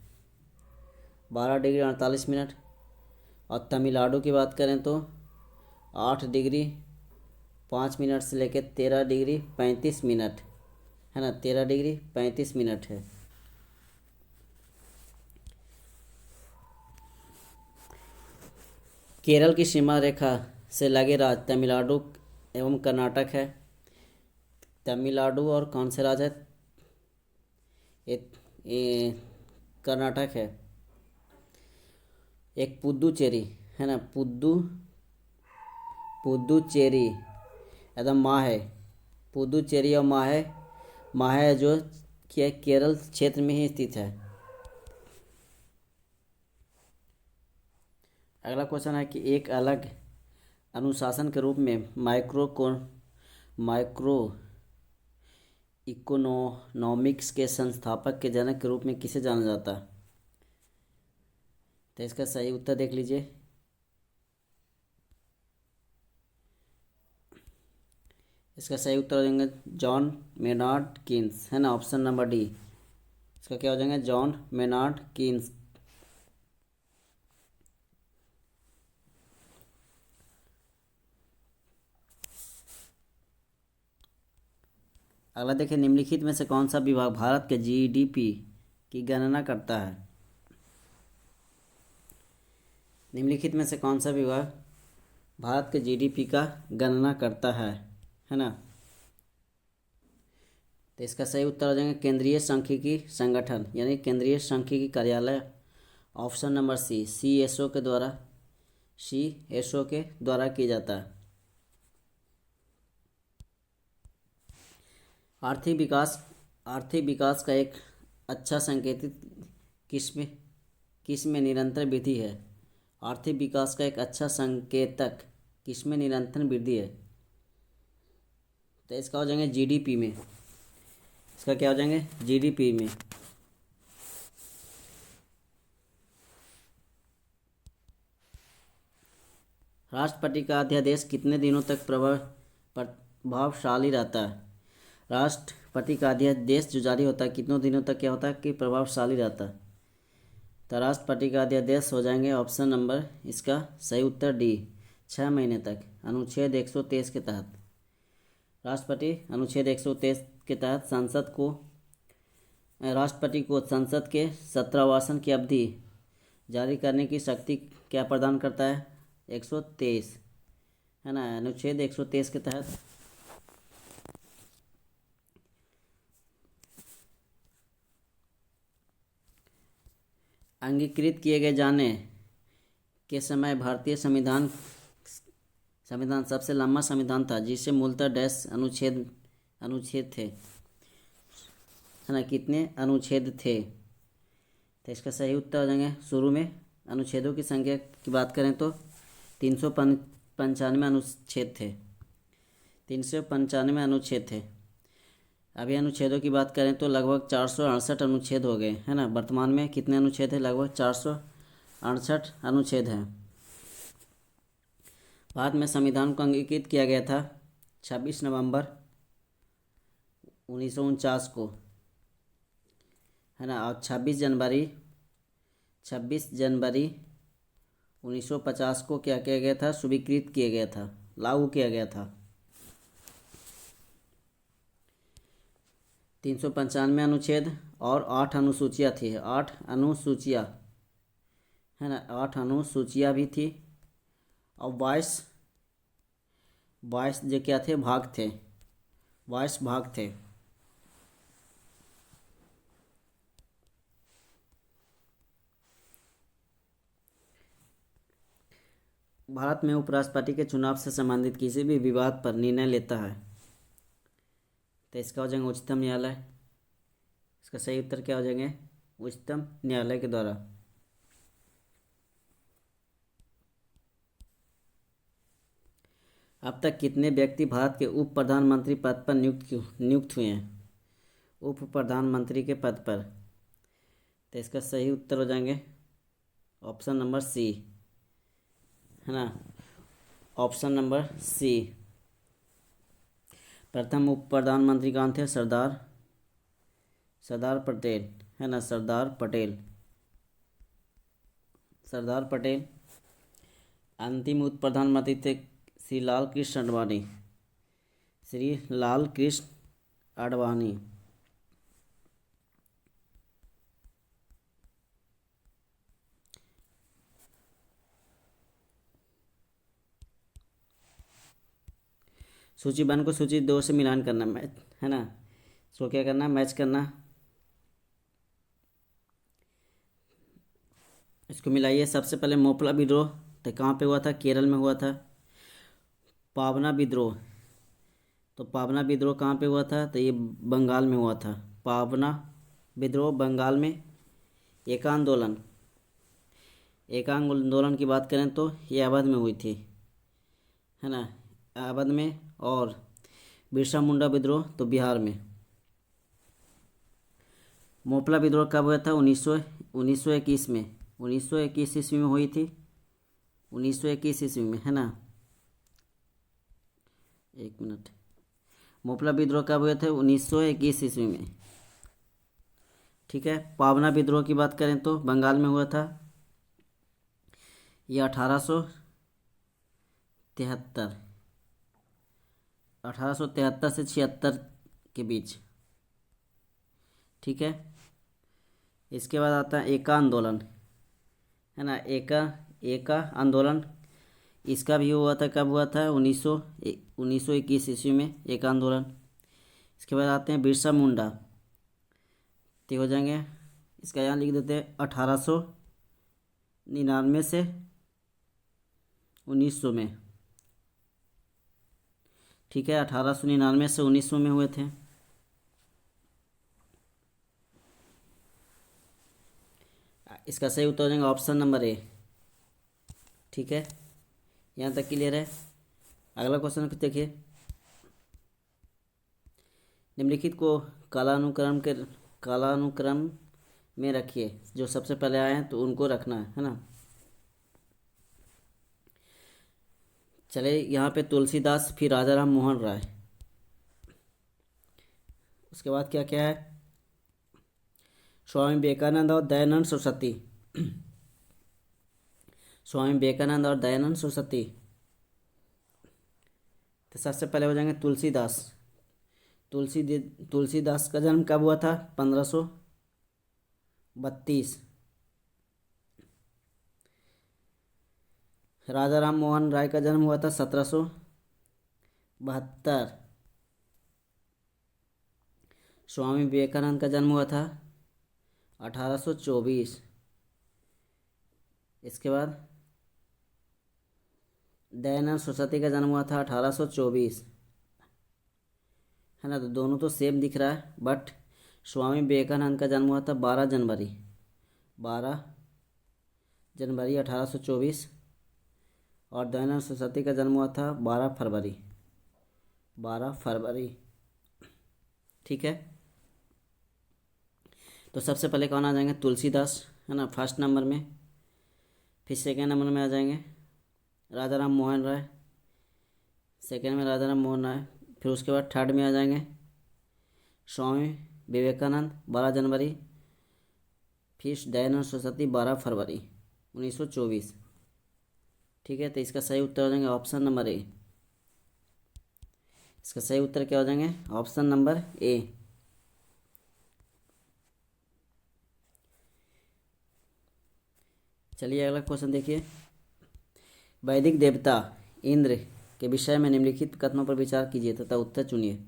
12 डिग्री 48 मिनट। और तमिलनाडु की बात करें तो 8 डिग्री 5 मिनट से लेके 13 डिग्री 35 मिनट, है ना, 13 डिग्री 35 मिनट है। केरल की सीमा रेखा से लगे राज्य तमिलनाडु एवं कर्नाटक है। तमिलनाडु और कौन से राज्य है, एक कर्नाटक है। एक पुदुचेरी, है ना, पुदुचेरी एकदम माँ है, पुदुचेरी और माँ है जो केरल क्षेत्र में ही स्थित है। अगला क्वेश्चन है कि एक अलग अनुशासन के रूप में माइक्रो इकोनॉमिक्स के संस्थापक के जनक के रूप में किसे जाना जाता है? तो इसका सही उत्तर देख लीजिए, इसका सही उत्तर हो जाएंगे जॉन मेनार्ड कीन्स, है ना, ऑप्शन नंबर डी। इसका क्या हो जाएगा, जॉन मेनार्ड कीन्स। अगला देखिए, निम्नलिखित में से कौन सा विभाग भारत के जीडीपी की गणना करता है? निम्नलिखित में से कौन सा विभाग भारत के जीडीपी का गणना करता है ना। तो इसका सही उत्तर हो जाएगा केंद्रीय सांख्यिकी संगठन, यानी केंद्रीय सांख्यिकी कार्यालय, ऑप्शन नंबर सी, सीएसओ के द्वारा किया जाता है। आर्थिक विकास का एक अच्छा संकेतित किस्म किसमें निरंतर वृद्धि है। आर्थिक विकास का एक अच्छा संकेतक किसमें निरंतर वृद्धि है। तो इसका हो जाएंगे जीडीपी में। इसका क्या हो जाएंगे जीडीपी में। राष्ट्रपति का अध्यादेश कितने दिनों तक प्रभावशाली रहता है। राष्ट्रपति का अध्यादेश जो जारी होता है कितनों दिनों तक क्या होता है कि प्रभावशाली रहता है। तो राष्ट्रपति का अध्यादेश हो जाएंगे ऑप्शन नंबर इसका सही उत्तर डी 6 महीने तक अनुच्छेद 123 के तहत। राष्ट्रपति अनुच्छेद 123 के तहत राष्ट्रपति को संसद के 17 वासन की अवधि जारी करने की शक्ति क्या प्रदान करता है 123 है ना। अनुच्छेद 123 के तहत अंगीकृत किए गए जाने के समय भारतीय संविधान सबसे लंबा संविधान था जिसे मूलतः डैश अनुच्छेद थे है ना। कितने अनुच्छेद थे। तो इसका सही उत्तर हो जाएंगे शुरू में अनुच्छेदों की संख्या की बात करें तो 395 अनुच्छेद थे। 395 अनुच्छेद थे। अभी अनुच्छेदों की बात करें तो लगभग 468 अनुच्छेद हो गए है ना। वर्तमान में कितने अनुच्छेद है लगभग 468 अनुच्छेद हैं। भारत में संविधान को अंगीकृत किया गया था 26 नवंबर 1949 को है ना। और 26 जनवरी 1950 को क्या किया गया था स्वीकृत किया गया था लागू किया गया था। 395 अनुच्छेद और 8 अनुसूचियाँ थी। 8 अनुसूचियाँ है ना। 8 अनुसूचियाँ भी थी और 22 जो क्या थे भाग थे। 22 भाग थे। भारत में उपराष्ट्रपति के चुनाव से संबंधित किसी भी विवाद पर निर्णय लेता है। तो इसका हो जाएंगे उच्चतम न्यायालय। इसका सही उत्तर क्या हो जाएंगे उच्चतम न्यायालय के द्वारा। अब तक कितने व्यक्ति भारत के उप प्रधानमंत्री पद पर नियुक्त हुए हैं। उप प्रधानमंत्री के पद पर। तो इसका सही उत्तर हो जाएंगे ऑप्शन नंबर सी है ना। Option number C. प्रथम उप प्रधानमंत्री कौन थे सरदार पटेल है ना। सरदार पटेल। अंतिम उप प्रधानमंत्री थे श्री लाल कृष्ण आडवाणी। सूची 1 को सूची 2 से मिलान करना मैच है ना। इसको क्या करना मैच करना। इसको मिलाइए। सबसे पहले मोपला विद्रोह तो कहाँ पे हुआ था केरल में हुआ था। पावना विद्रोह तो पावना विद्रोह कहाँ पे हुआ था तो ये बंगाल में हुआ था। पावना विद्रोह बंगाल में। एका आंदोलन की बात करें तो ये अवध में हुई थी है ना। अवध में। और बिरसा मुंडा विद्रोह तो बिहार में। मोपला विद्रोह कब हुआ था 1921 में। 1921 ईस्वी में हुई थी। 1921 ईस्वी में है ना। एक मिनट। मोपला विद्रोह कब हुए थे 1921 ईस्वी में। ठीक है। पावना विद्रोह की बात करें तो बंगाल में हुआ था। यह 1873 से 76 के बीच। ठीक है। इसके बाद आता है एका आंदोलन है ना। एका आंदोलन इसका भी हुआ था। कब हुआ था 1921 ईस्वी में एका आंदोलन। इसके बाद आते हैं बिरसा मुंडा। तो हो जाएंगे इसका यहाँ लिख देते हैं 1899 से 1900 में। ठीक है। 1899 से 1900 में हुए थे। इसका सही उत्तर हो जाएगा ऑप्शन नंबर ए। ठीक है, यहाँ तक क्लियर है। अगला क्वेश्चन देखिए, निम्नलिखित को कालानुक्रम में रखिए, जो सबसे पहले आए हैं तो उनको रखना है ना। चले, यहाँ पे तुलसीदास, फिर राजा राम मोहन राय, उसके बाद क्या क्या है, स्वामी विवेकानंद और दयानंद सरस्वती। स्वामी विवेकानंद और दयानंद सरस्वती। तो सबसे पहले हो जाएंगे तुलसीदास। तुलसीदास का जन्म कब हुआ था? 1532। राजा राम मोहन राय का जन्म हुआ था 1772। स्वामी विवेकानंद का जन्म हुआ था 1824। इसके बाद दयानंद सरस्वती का जन्म हुआ था 1824, है ना। तो दोनों तो सेम दिख रहा है, बट स्वामी विवेकानंद का जन्म हुआ था 12 जनवरी 1824, और दयानंद सरस्वती का जन्म हुआ था 12 फरवरी। ठीक है, तो सबसे पहले कौन आ जाएंगे? तुलसीदास, है ना, फर्स्ट नंबर में। फिर सेकेंड नंबर में आ जाएंगे राजा राम मोहन राय, सेकेंड में राजा राम मोहन राय। फिर उसके बाद थर्ड में आ जाएंगे स्वामी विवेकानंद 12 जनवरी। फिर दयानंद सरस्वती 12 फरवरी 1924। ठीक है, तो इसका सही उत्तर हो जाएंगे ऑप्शन नंबर ए। इसका सही उत्तर क्या हो जाएंगे? Option number A. चलिए अगला क्वेश्चन देखिए, वैदिक देवता इंद्र के विषय में निम्नलिखित कथनों पर विचार कीजिए तथा उत्तर चुनिए।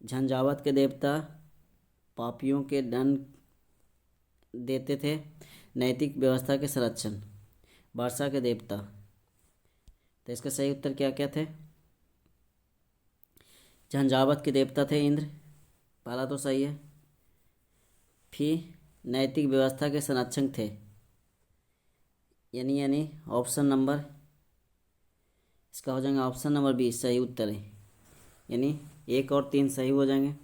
झंझावात के देवता पापियों के दंड देते थे, नैतिक व्यवस्था के संरक्षण। वर्षा के देवता, तो इसका सही उत्तर क्या क्या थे? झंझावात के देवता थे इंद्र, पहला तो सही है। फिर नैतिक व्यवस्था के संरक्षक थे, यानी ऑप्शन नंबर, इसका हो जाएगा ऑप्शन नंबर बी सही उत्तर है, यानी 1 और 3 सही हो जाएंगे।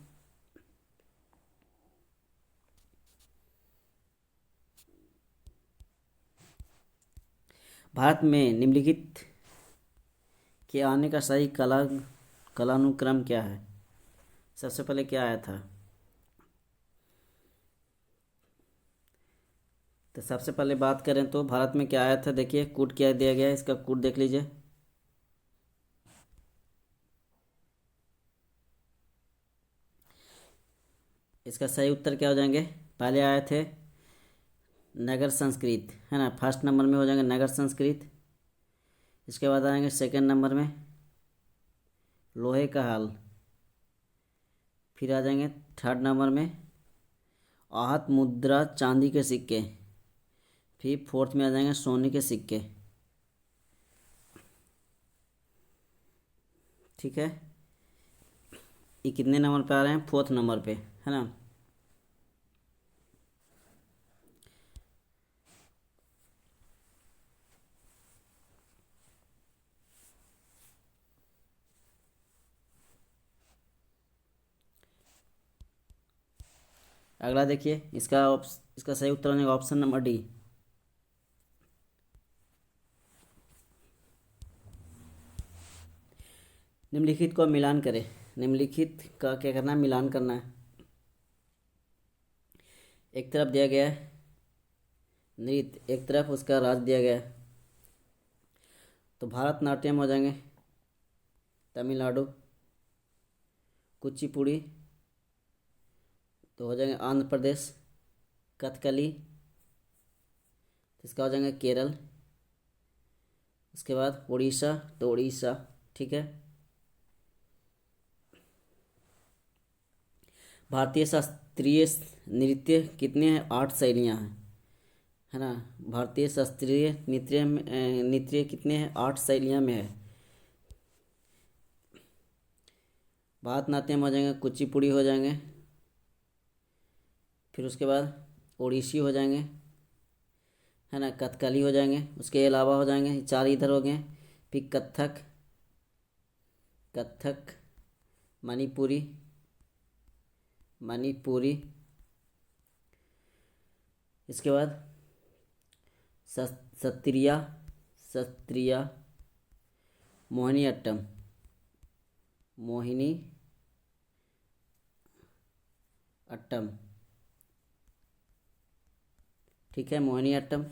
भारत में निम्नलिखित के आने का सही कालानुक्रम क्या है? सबसे पहले क्या आया था? तो सबसे पहले बात करें तो भारत में क्या आया था, देखिए कूट क्या दिया गया है, इसका कूट देख लीजिए। इसका सही उत्तर क्या हो जाएंगे? पहले आए थे नगर संस्कृत, है ना, फर्स्ट नंबर में हो जाएंगे नगर संस्कृत। इसके बाद आएंगे सेकंड नंबर में लोहे का हाल। फिर आ जाएंगे थर्ड नंबर में आहत मुद्रा चांदी के सिक्के। फिर फोर्थ में आ जाएंगे सोने के सिक्के। ठीक है, ये कितने नंबर पे आ रहे हैं? 4th नंबर पे, है ना। अगला देखिए, इसका सही उत्तर होने का ऑप्शन नंबर डी। निम्नलिखित को मिलान करें। निम्नलिखित का क्या करना है? मिलान करना है। एक तरफ दिया गया है नृत्य, एक तरफ उसका राज दिया गया है। तो भारतनाट्यम हो जाएंगे तमिलनाडु, कुचिपुड़ी तो हो जाएंगे आंध्र प्रदेश, कथकली तो इसका हो जाएंगे केरल। उसके बाद उड़ीसा तो उड़ीसा। ठीक है, भारतीय शास्त्रीय नृत्य कितने हैं? 8 शैलियाँ हैं, है ना। भारतीय शास्त्रीय नृत्य कितने हैं? 8 शैलियाँ में है। भरतनाट्यम हो जाएंगे, कुचिपुड़ी हो जाएंगे, फिर उसके बाद ओडिसी हो जाएंगे, है ना, कथकली हो जाएंगे, उसके अलावा हो जाएंगे, चार इधर हो गए, फिर कथक, कथक, मणिपुरी, मणिपुरी, इसके बाद सत्रिया, सत्रिया, मोहिनी अट्टम, मोहिनी अट्टम, ठीक है, मोहिनी अट्टम।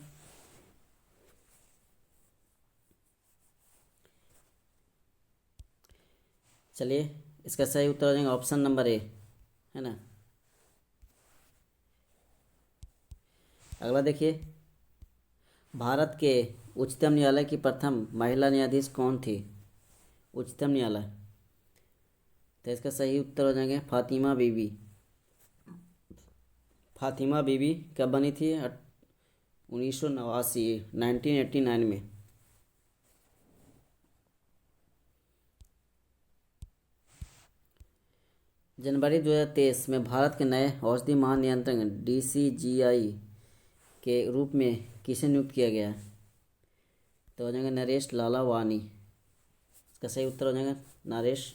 चलिए इसका सही उत्तर हो जाएगा ऑप्शन नंबर ए, है ना। अगला देखिए, भारत के उच्चतम न्यायालय की प्रथम महिला न्यायाधीश कौन थी? उच्चतम न्यायालय, तो इसका सही उत्तर हो जाएंगे फातिमा बीबी। फातिमा बीबी कब बनी थी? 1989, 1989 में। जनवरी 2023 में भारत के नए औषधि महानियंत्रक DCGI के रूप में किसे नियुक्त किया गया? तो हो जाएगा नरेश लालावानी। इसका सही उत्तर हो जाएगा नरेश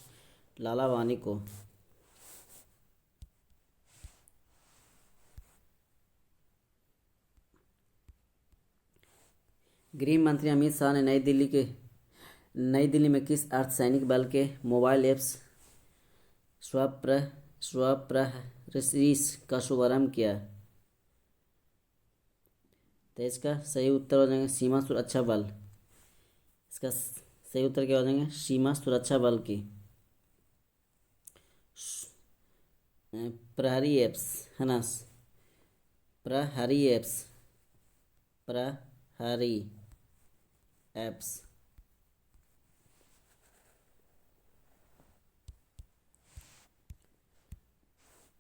लालावानी को। गृह मंत्री अमित शाह ने नई दिल्ली में किस अर्धसैनिक बल के मोबाइल ऐप्स स्वप्रहरीश का शुभारंभ किया? तो इसका सही उत्तर हो जाएगा सीमा सुरक्षा बल। इसका सही उत्तर क्या हो जाएगा? सीमा सुरक्षा बल की प्रहरी एप्स, है ना, प्रहरी एप्स, प्रहरी एप्स।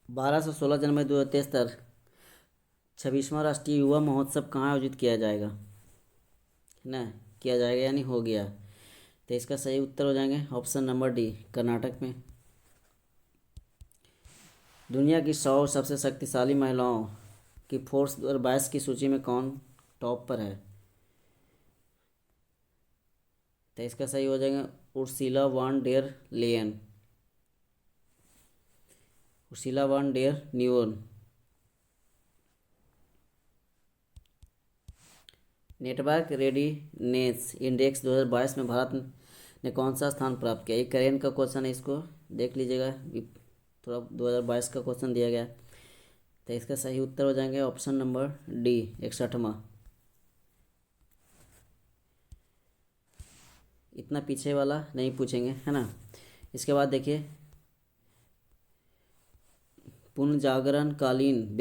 12 से 16 जनवरी 2023 तक 26वां राष्ट्रीय युवा महोत्सव कहाँ आयोजित किया जाएगा? है ना, किया जाएगा यानी हो गया। तो इसका सही उत्तर हो जाएंगे ऑप्शन नंबर डी, कर्नाटक में। दुनिया की 100 सबसे शक्तिशाली महिलाओं की फोर्स 2022 की सूची में कौन टॉप पर है? तो इसका सही हो जाएगा Ursula van der Leyen, Ursula van der न्यून। नेटवर्क रेडीनेस इंडेक्स 2022 में भारत ने कौन सा स्थान प्राप्त किया? ये करेंट का क्वेश्चन है, इसको देख लीजिएगा, थोड़ा 2022 का क्वेश्चन दिया गया। तो इसका सही उत्तर हो जाएंगे ऑप्शन नंबर डी, 61वां। इतना पीछे वाला नहीं पूछेंगे, है ना। इसके बाद देखिए, पुनर्जागरण कालीन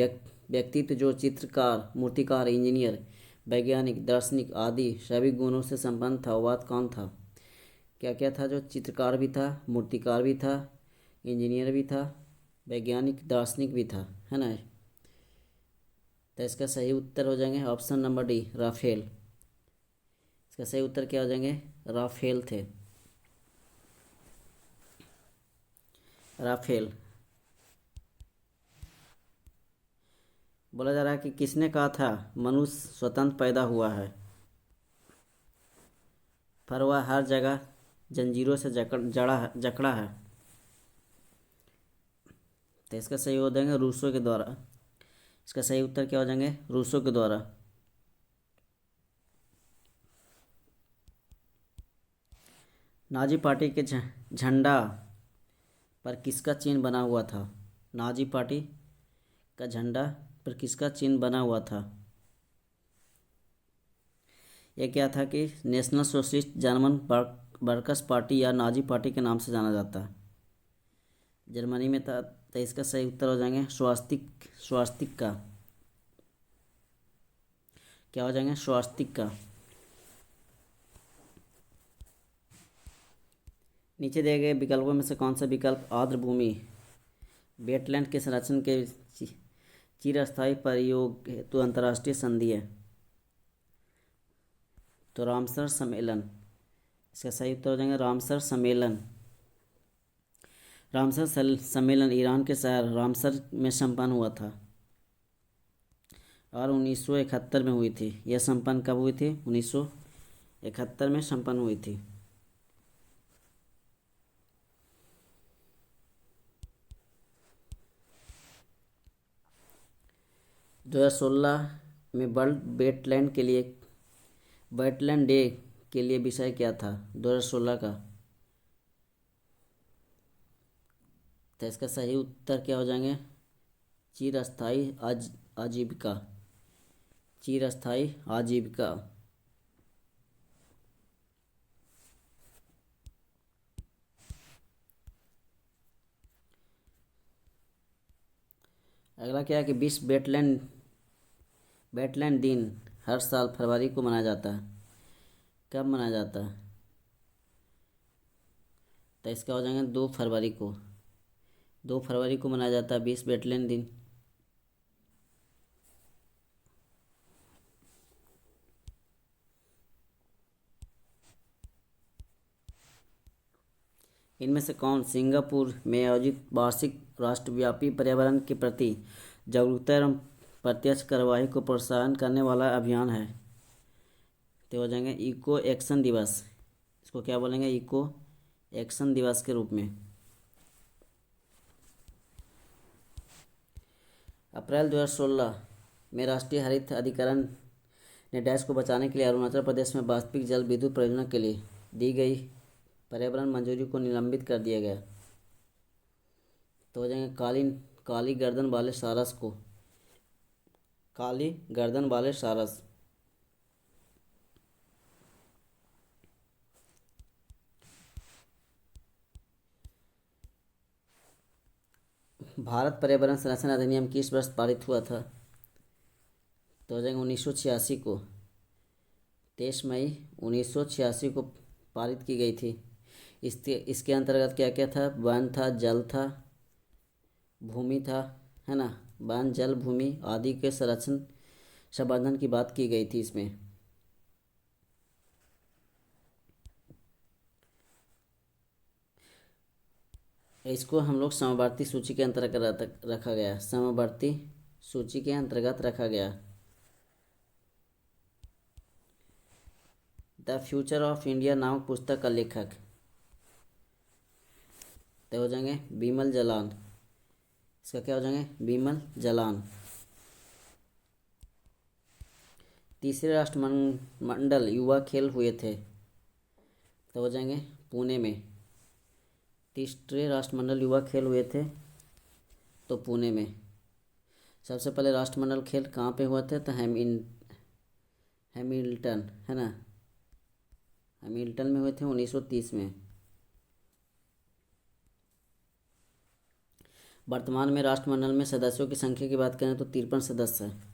व्यक्तित्व जो चित्रकार, मूर्तिकार, इंजीनियर, वैज्ञानिक, दार्शनिक आदि सभी गुणों से संपन्न था, वह कौन था? क्या क्या था? जो चित्रकार भी था, मूर्तिकार भी था, इंजीनियर भी था, वैज्ञानिक, दार्शनिक भी था, है ना। तो इसका सही उत्तर हो जाएंगे ऑप्शन नंबर डी, राफेल। इसका सही उत्तर क्या हो जाएंगे? राफेल थे, राफेल। बोला जा रहा है कि किसने कहा था मनुष्य स्वतंत्र पैदा हुआ है, पर वह हर जगह जंजीरों से जकड़ा है? तो इसका सही हो जाएंगे रूसो के द्वारा। इसका सही उत्तर क्या हो जाएंगे? रूसो के द्वारा। नाजी पार्टी के झंडा पर किसका चिन्ह बना हुआ था? नाजी पार्टी का झंडा पर किसका चिन्ह बना हुआ था? यह क्या था कि national socialist German workers party या नाजी पार्टी के नाम से जाना जाता है, जर्मनी में था। तो इसका सही उत्तर हो जाएंगे स्वास्तिक का। क्या हो जाएंगे? स्वास्तिक का। नीचे दिए गए विकल्पों में से कौन सा विकल्प आर्द्र भूमि वेटलैंड के संरक्षण के चिरस्थायी प्रयोग हेतु अंतर्राष्ट्रीय संधि है? तो रामसर सम्मेलन। इसका सही उत्तर हो जाएगा रामसर सम्मेलन। रामसर सम्मेलन ईरान के शहर रामसर में संपन्न हुआ था। और 1971 में हुई थी। यह संपन्न कब हुई थी? 1971 में संपन्न हुई थी। दो हज़ार 16 में वर्ल्ड वेटलैंड डे के लिए विषय क्या था 2016 का? तो इसका सही उत्तर क्या हो जाएंगे? चिरस्थायी आजीविका। चिरस्थायी आजीविका। अगला क्या है कि विश्व वेटलैंड दिन हर साल फरवरी को मनाया जाता है। कब मनाया जाता है? तो इसका हो जाएगा 2 फरवरी को। 2 फरवरी को मनाया जाता है विश्व वेटलैंड दिन। इनमें से कौन सिंगापुर में आयोजित वार्षिक राष्ट्रव्यापी पर्यावरण के प्रति जागरूकता एवं प्रत्यक्ष कार्यवाही को प्रोत्साहन करने वाला अभियान है? तो हो जाएंगे इको एक्शन दिवस। इसको क्या बोलेंगे? इको एक्शन दिवस के रूप में। अप्रैल 2016 में राष्ट्रीय हरित अधिकरण ने डैश को बचाने के लिए अरुणाचल प्रदेश में वास्तविक जल विद्युत परियोजना के लिए दी गई पर्यावरण मंजूरी को निलंबित कर दिया गया। तो हो जाएंगे काली गर्दन वाले सारस को। काली गर्दन वाले सारस। भारत पर्यावरण संरक्षण अधिनियम किस वर्ष पारित हुआ था? तो हो जाएंगे 1986 को। 23 मई 1986 को पारित की गई थी। इसके अंतर्गत क्या क्या था? वन था, जल था, भूमि था, है ना। वन, जल, भूमि आदि के संरक्षण संवर्धन की बात की गई थी इसमें। इसको हम लोग समवर्ती सूची के अंतर्गत रखा गया। समवर्ती सूची के अंतर्गत रखा गया। द फ्यूचर ऑफ इंडिया नामक पुस्तक का लेखक? तो हो जाएंगे बिमल जालान। इसका क्या हो जाएंगे? बिमल जालान। तीसरे राष्ट्रमंडल युवा खेल हुए थे? तो हो जाएंगे पुणे में। तीसरे राष्ट्रमंडल युवा खेल हुए थे तो पुणे में। सबसे पहले राष्ट्रमंडल खेल कहाँ पे हुआ थे? तो हैमिल्टन, है ना। हैमिल्टन में हुए थे 1930 में। वर्तमान में राष्ट्रमंडल में सदस्यों की संख्या की बात करें तो 53 सदस्य हैं।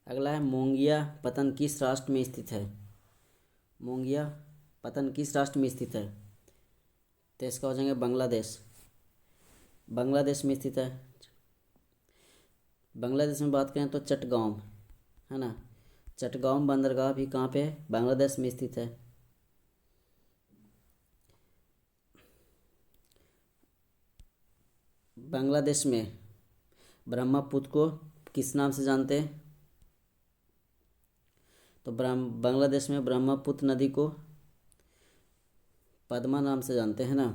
अगला है मोंगिया पतन किस राष्ट्र में स्थित है? मोंगिया पतन किस राष्ट्र में स्थित है? तो इसका हो जाएंगे बांग्लादेश। बांग्लादेश में स्थित है। बांग्लादेश में बात करें तो चटगांव, है ना। चटगांव बंदरगाह भी कहाँ पे है? बांग्लादेश में स्थित है। बांग्लादेश में ब्रह्मपुत्र को किस नाम से जानते हैं? तो बांग्लादेश में ब्रह्मपुत्र नदी को पद्मा नाम से जानते हैं ना।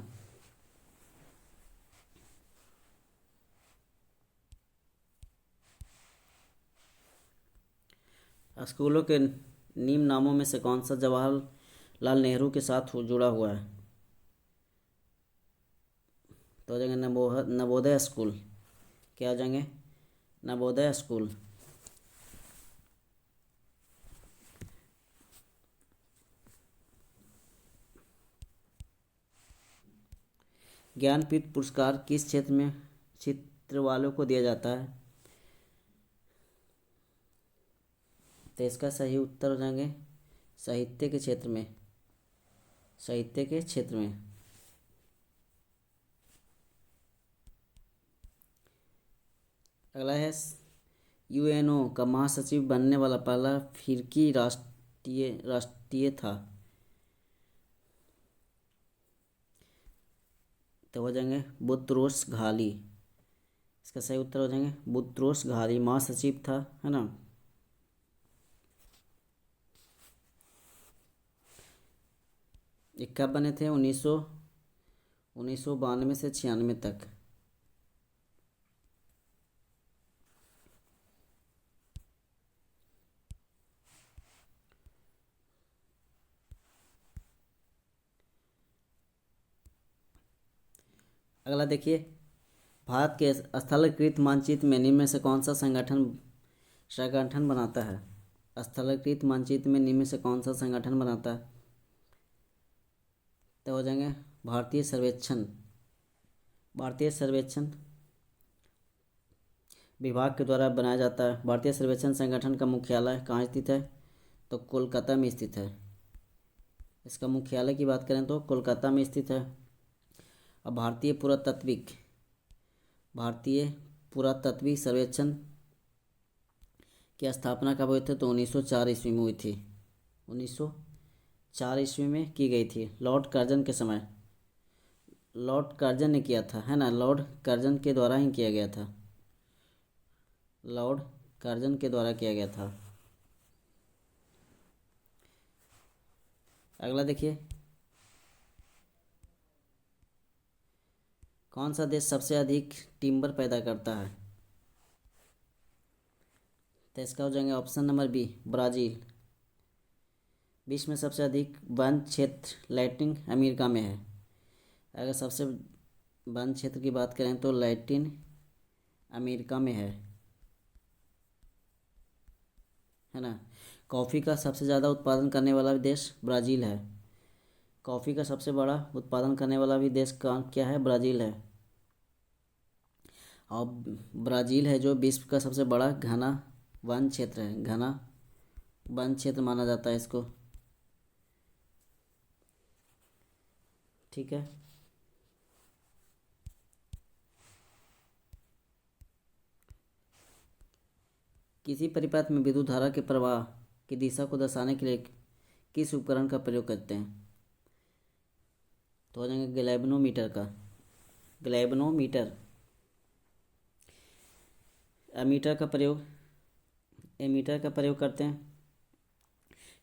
स्कूलों के निम्न नामों में से कौन सा जवाहरलाल नेहरू के साथ जुड़ा हुआ है? तो हो जाएंगे नवोदय स्कूल। क्या हो जाएंगे? नवोदय स्कूल। ज्ञानपीठ पुरस्कार किस क्षेत्र वालों को दिया जाता है? तो इसका सही उत्तर हो जाएंगे साहित्य के क्षेत्र में। साहित्य के क्षेत्र में। अगला है यूएनओ का महासचिव बनने वाला पहला फिरकी राष्ट्रीय था? तो हो जाएंगे बुत्रोस घाली। इसका सही उत्तर हो जाएंगे बुत्रोस घाली, महासचिव था, है ना। ये कब बने थे? 1992 से 96 तक। अगला देखिए, भारत के स्थलीकृत मानचित्र में निम्न में से कौन सा संगठन बनाता है? स्थलीकृत मानचित्र में निम्न में से कौन सा संगठन बनाता है? तो हो जाएंगे भारतीय सर्वेक्षण विभाग के द्वारा बनाया जाता है। भारतीय सर्वेक्षण संगठन का मुख्यालय कहाँ स्थित है? तो कोलकाता में स्थित है। इसका मुख्यालय की बात करें तो कोलकाता में स्थित है। अब भारतीय पुरातत्विक सर्वेक्षण की स्थापना कब हुई थी? तो 1904 ईस्वी में हुई थी। 1904 ईस्वी में की गई थी, लॉर्ड कर्जन के समय। लॉर्ड कर्जन ने किया था, है ना। लॉर्ड कर्जन के द्वारा ही किया गया था। लॉर्ड कर्जन के द्वारा किया गया था। अगला देखिए, कौन सा देश सबसे अधिक टिम्बर पैदा करता है? तो इसका हो जाएंगे ऑप्शन नंबर बी, ब्राज़ील। विश्व में सबसे अधिक वन क्षेत्र लैटिन अमेरिका में है। अगर सबसे वन क्षेत्र की बात करें तो लैटिन अमेरिका में है ना। कॉफ़ी का सबसे ज़्यादा उत्पादन करने वाला भी देश ब्राज़ील है। कॉफ़ी का सबसे बड़ा उत्पादन करने वाला भी देश का क्या है? ब्राज़ील है। और ब्राज़ील है जो विश्व का सबसे बड़ा घना वन क्षेत्र है। घना वन क्षेत्र माना जाता है इसको। ठीक है। किसी परिपथ में विद्युत धारा के प्रवाह की दिशा को दर्शाने के लिए किस उपकरण का प्रयोग करते हैं? तो हो जाएंगे ग्लैब्नोमीटर। एमीटर का प्रयोग करते हैं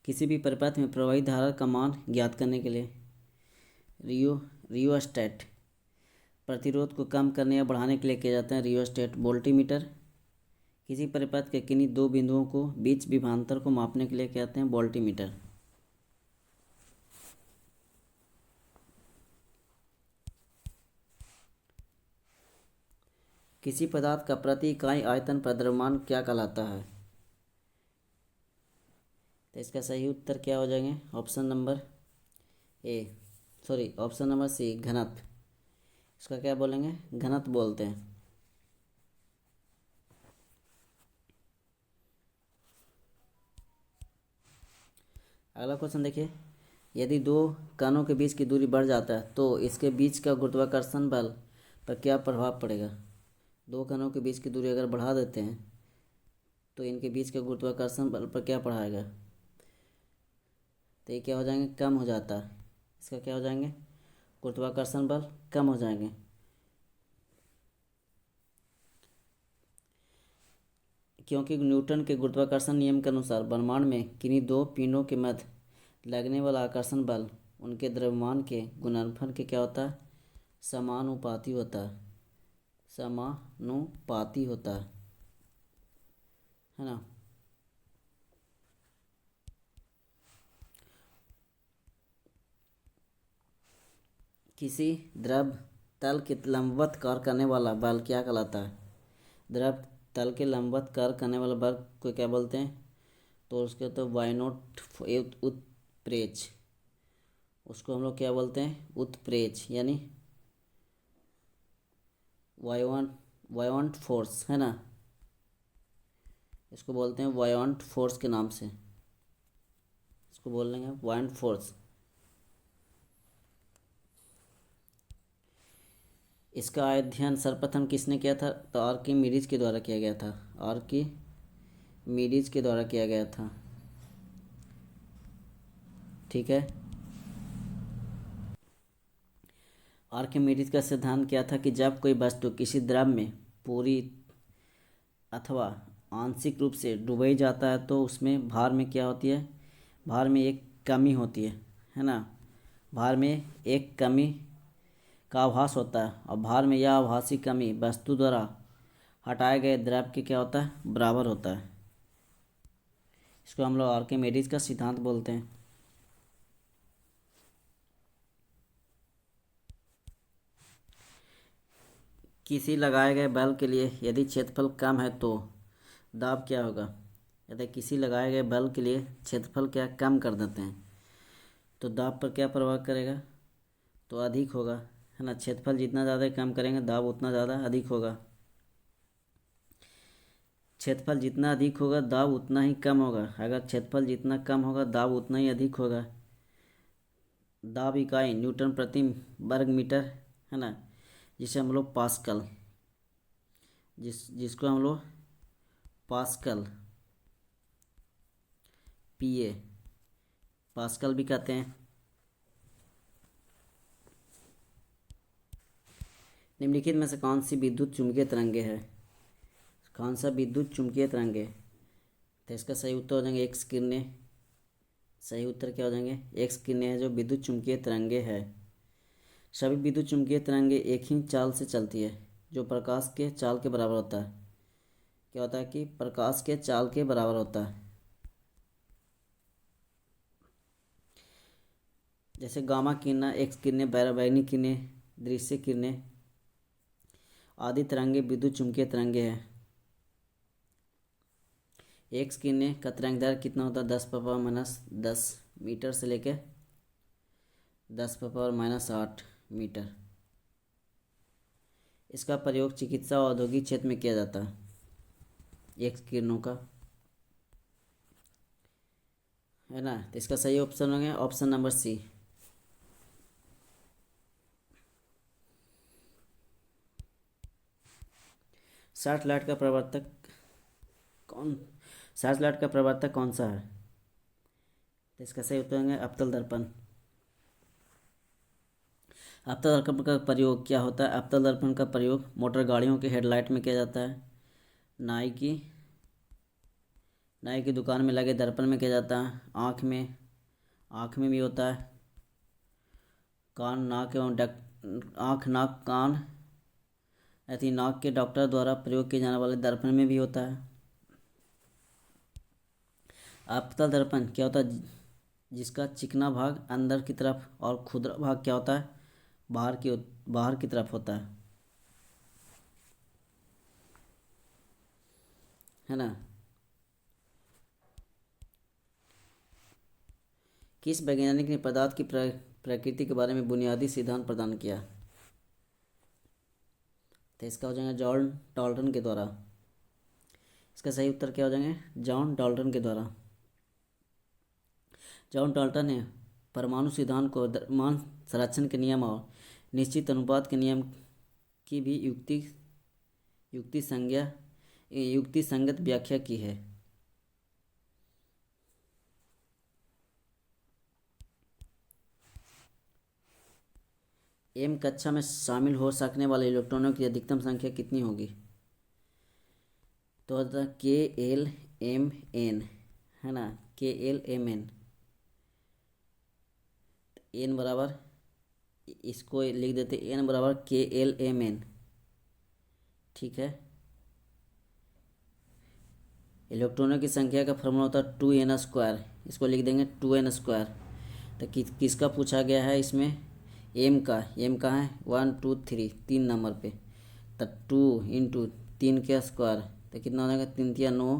किसी भी परिपथ में प्रवाहित धारा का मान ज्ञात करने के लिए। रियोस्टेट प्रतिरोध को कम करने या बढ़ाने के लिए किए जाते हैं। रियोस्टेट। वोल्टीमीटर किसी परिपथ के किन्हीं दो बिंदुओं को बीच विभवांतर को मापने के लिए कहते हैं वोल्टीमीटर। किसी पदार्थ का प्रति इकाई आयतन पर द्रव्यमान क्या कहलाता है? तो इसका सही उत्तर क्या हो जाएंगे? ऑप्शन नंबर सी, घनत्व। इसका क्या बोलेंगे? घनत्व बोलते हैं। अगला क्वेश्चन देखिए, यदि दो कणों के बीच की दूरी बढ़ जाता है तो इसके बीच का गुरुत्वाकर्षण बल पर क्या प्रभाव पड़ेगा? दो कणों के बीच की दूरी अगर बढ़ा देते हैं तो इनके बीच का गुरुत्वाकर्षण बल पर क्या पड़ाएगा? तो ये क्या हो जाएंगे? कम हो जाता है। इसका क्या हो जाएंगे? गुरुत्वाकर्षण बल कम हो जाएंगे। क्योंकि न्यूटन के गुरुत्वाकर्षण नियम के अनुसार ब्रह्मांड में किन्हीं दो पिंडों के मध्य लगने वाला आकर्षण बल उनके द्रव्यमान के गुणनफल के क्या होता है? समानुपाती होता है ना। किसी द्रव तल के लंबवत कार्य करने वाला बल क्या कहलाता है? द्रव तल के लंबवत कार्य करने वाला बल को क्या बोलते हैं? तो उसके तो वाई नॉट उत्प्रेज, उसको हम लोग क्या बोलते हैं? उत्प्रेज, यानी वायोंट फोर्स, है ना। इसको बोलते हैं वायोंट फोर्स के नाम से। इसको बोल लेंगे वायोंट फोर्स। इसका अध्ययन सर्वप्रथम किसने किया था? तो आर्किमिडीज के द्वारा किया गया था। आर्किमिडीज के द्वारा किया गया था। ठीक है। आर्किमिडीज का सिद्धांत क्या था कि जब कोई वस्तु किसी द्रव में पूरी अथवा आंशिक रूप से डुबोई जाता है तो उसमें भार में क्या होती है, भार में एक कमी होती है ना। भार में एक कमी का आभास होता है और भार में यह आभासी कमी वस्तु द्वारा हटाए गए द्रव के क्या होता है, बराबर होता है। इसको हम लोग आर्किमिडीज का सिद्धांत बोलते हैं। किसी लगाए गए बल के लिए यदि क्षेत्रफल कम है तो दाब क्या होगा। यदि किसी लगाए गए बल के लिए क्षेत्रफल क्या कम कर देते हैं तो दाब पर क्या प्रभाव करेगा, तो अधिक होगा, है ना। क्षेत्रफल जितना ज़्यादा कम करेंगे दाब उतना ज़्यादा अधिक होगा। क्षेत्रफल जितना अधिक होगा दाब उतना ही कम होगा। अगर क्षेत्रफल जितना कम होगा दाब उतना ही अधिक होगा। दाब इकाई न्यूटन प्रति वर्ग मीटर, है ना, जिसे हम लोग पास्कल, जिसको हम लोग पास्कल पीए पास्कल भी कहते हैं। निम्नलिखित में से कौन सी विद्युत चुम्बकीय तरंगे है, कौन सा विद्युत चुम्बकीय तरंगे, तो इसका सही उत्तर हो जाएंगे एक्स किरणें। सही उत्तर क्या हो जाएंगे, एक्स किरणें है जो विद्युत चुम्बकीय तरंगे है। सभी विद्युत चुम्बकीय तरंगे एक ही चाल से चलती है जो प्रकाश के चाल के बराबर होता है। क्या होता है कि प्रकाश के चाल के बराबर होता है। जैसे गामा किरणें, एक्स किरणें, बैरबैनी किरणें, दृश्य किरणें आदि तरंगे विद्युत चुम्बकीय तरंगे हैं। एक्स किरणें का तरंगदैर्घ्य कितना होता है, 10⁻⁻10 मीटर से लेकर 10⁻⁻8 मीटर। इसका प्रयोग चिकित्सा और औद्योगिक क्षेत्र में किया जाता है, एक्स किरणों का, है ना। तो इसका सही ऑप्शन होगा option number C. Search light का प्रवर्तक कौन, सर्च लाइट का प्रवर्तक कौन सा है, तो इसका सही उत्तर होगा अवतल दर्पण। अवतल दर्पण का प्रयोग क्या होता है, अवतल दर्पण का प्रयोग मोटर गाड़ियों के हेडलाइट में किया जाता है, नाई की दुकान में लगे दर्पण में किया जाता है, आँख में भी होता है, कान नाक एवं आँख नाक कान ऐसी नाक के डॉक्टर द्वारा प्रयोग किए जाने वाले दर्पण में भी होता है। अवतल दर्पण क्या होता है, जिसका चिकना भाग अंदर की तरफ और खुरदरा भाग क्या होता है, बाहर की तरफ होता है ना। किस वैज्ञानिक ने पदार्थ की प्रकृति के बारे में बुनियादी सिद्धांत प्रदान किया, तो इसका हो जाएगा जॉन डाल्टन के द्वारा। इसका सही उत्तर क्या हो जाएंगे, जॉन डाल्टन के द्वारा। जॉन डाल्टन ने परमाणु सिद्धांत को द्रव्यमान संरक्षण के नियम और निश्चित अनुपात के नियम की भी युक्ति संगत व्याख्या की है। एम कक्षा में शामिल हो सकने वाले इलेक्ट्रॉनों की अधिकतम संख्या कितनी होगी, तो KLMN, है ना, KLMN। एन बराबर, इसको लिख देते एन बराबर KLMN, ठीक है। इलेक्ट्रॉनों की संख्या का फॉर्मूला होता है 2n², इसको लिख देंगे 2n²। तो किसका पूछा गया है इसमें, एम का है 1 2 3 3 नंबर पे, तो 2 × 3 का स्क्वायर, तो कितना हो जाएगा, 3 × 9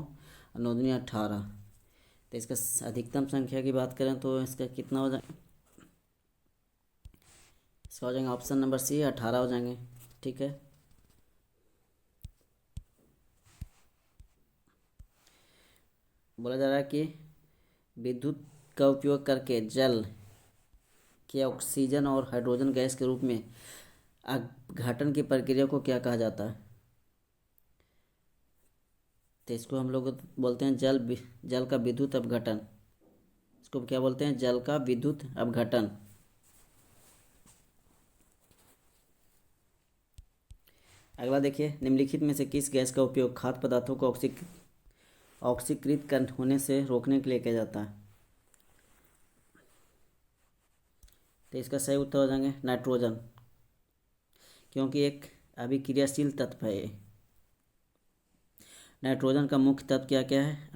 और 9 × 18। तो इसका अधिकतम संख्या की बात करें तो इसका कितना हो जाएगा, इसका हो जाएगा ऑप्शन नंबर सी 18 हो जाएंगे, ठीक है। बोला जा रहा है कि विद्युत का उपयोग करके जल के ऑक्सीजन और हाइड्रोजन गैस के रूप में अपघटन की प्रक्रिया को क्या कहा जाता है, तो इसको हम लोग बोलते हैं जल का विद्युत अपघटन। इसको क्या बोलते हैं, जल का विद्युत अपघटन। अगला देखिए, निम्नलिखित में से किस गैस का उपयोग खाद्य पदार्थों को ऑक्सीकृत कर होने से रोकने के लिए किया जाता है? तो इसका सही उत्तर हो जाएंगे नाइट्रोजन, क्योंकि एक अभिक्रियाशील तत्व है ये। नाइट्रोजन का मुख्य तत्व क्या क्या है?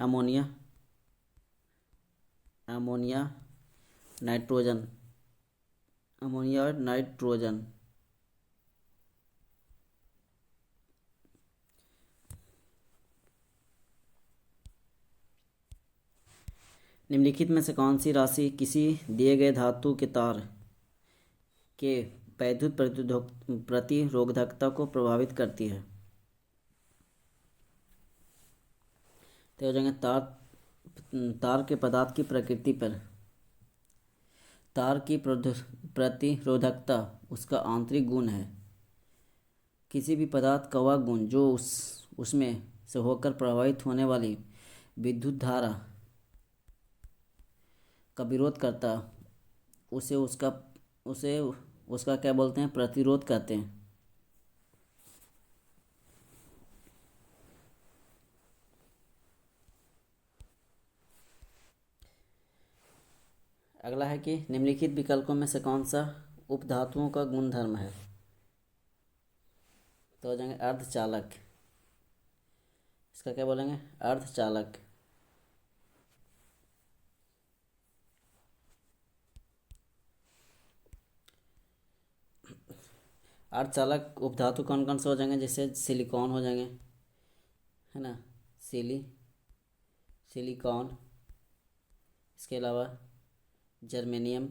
अमोनिया, नाइट्रोजन, अमोनिया और नाइट्रोजन। निम्नलिखित में से कौन सी राशि किसी दिए गए धातु के तार के वैद्युत प्रतिरोधकता को प्रभावित करती है? तो हो जाएंगे तार के पदार्थ की प्रकृति पर। तार की प्रतिरोधकता उसका आंतरिक गुण है। किसी भी पदार्थ का वह गुण जो उसमें से होकर प्रभावित होने वाली विद्युत धारा का विरोध करता, उसे उसका क्या बोलते हैं? प्रतिरोध कहते हैं। अगला है कि निम्नलिखित विकल्पों में से कौन सा उपधातुओं का गुणधर्म है? तो हो जाएंगे अर्धचालक। इसका क्या बोलेंगे? अर्धचालक। अर्धचालक उपधातु कौन कौन से हो जाएंगे? जैसे सिलिकॉन हो जाएंगे, है ना, सिलिकॉन। इसके अलावा जर्मेनियम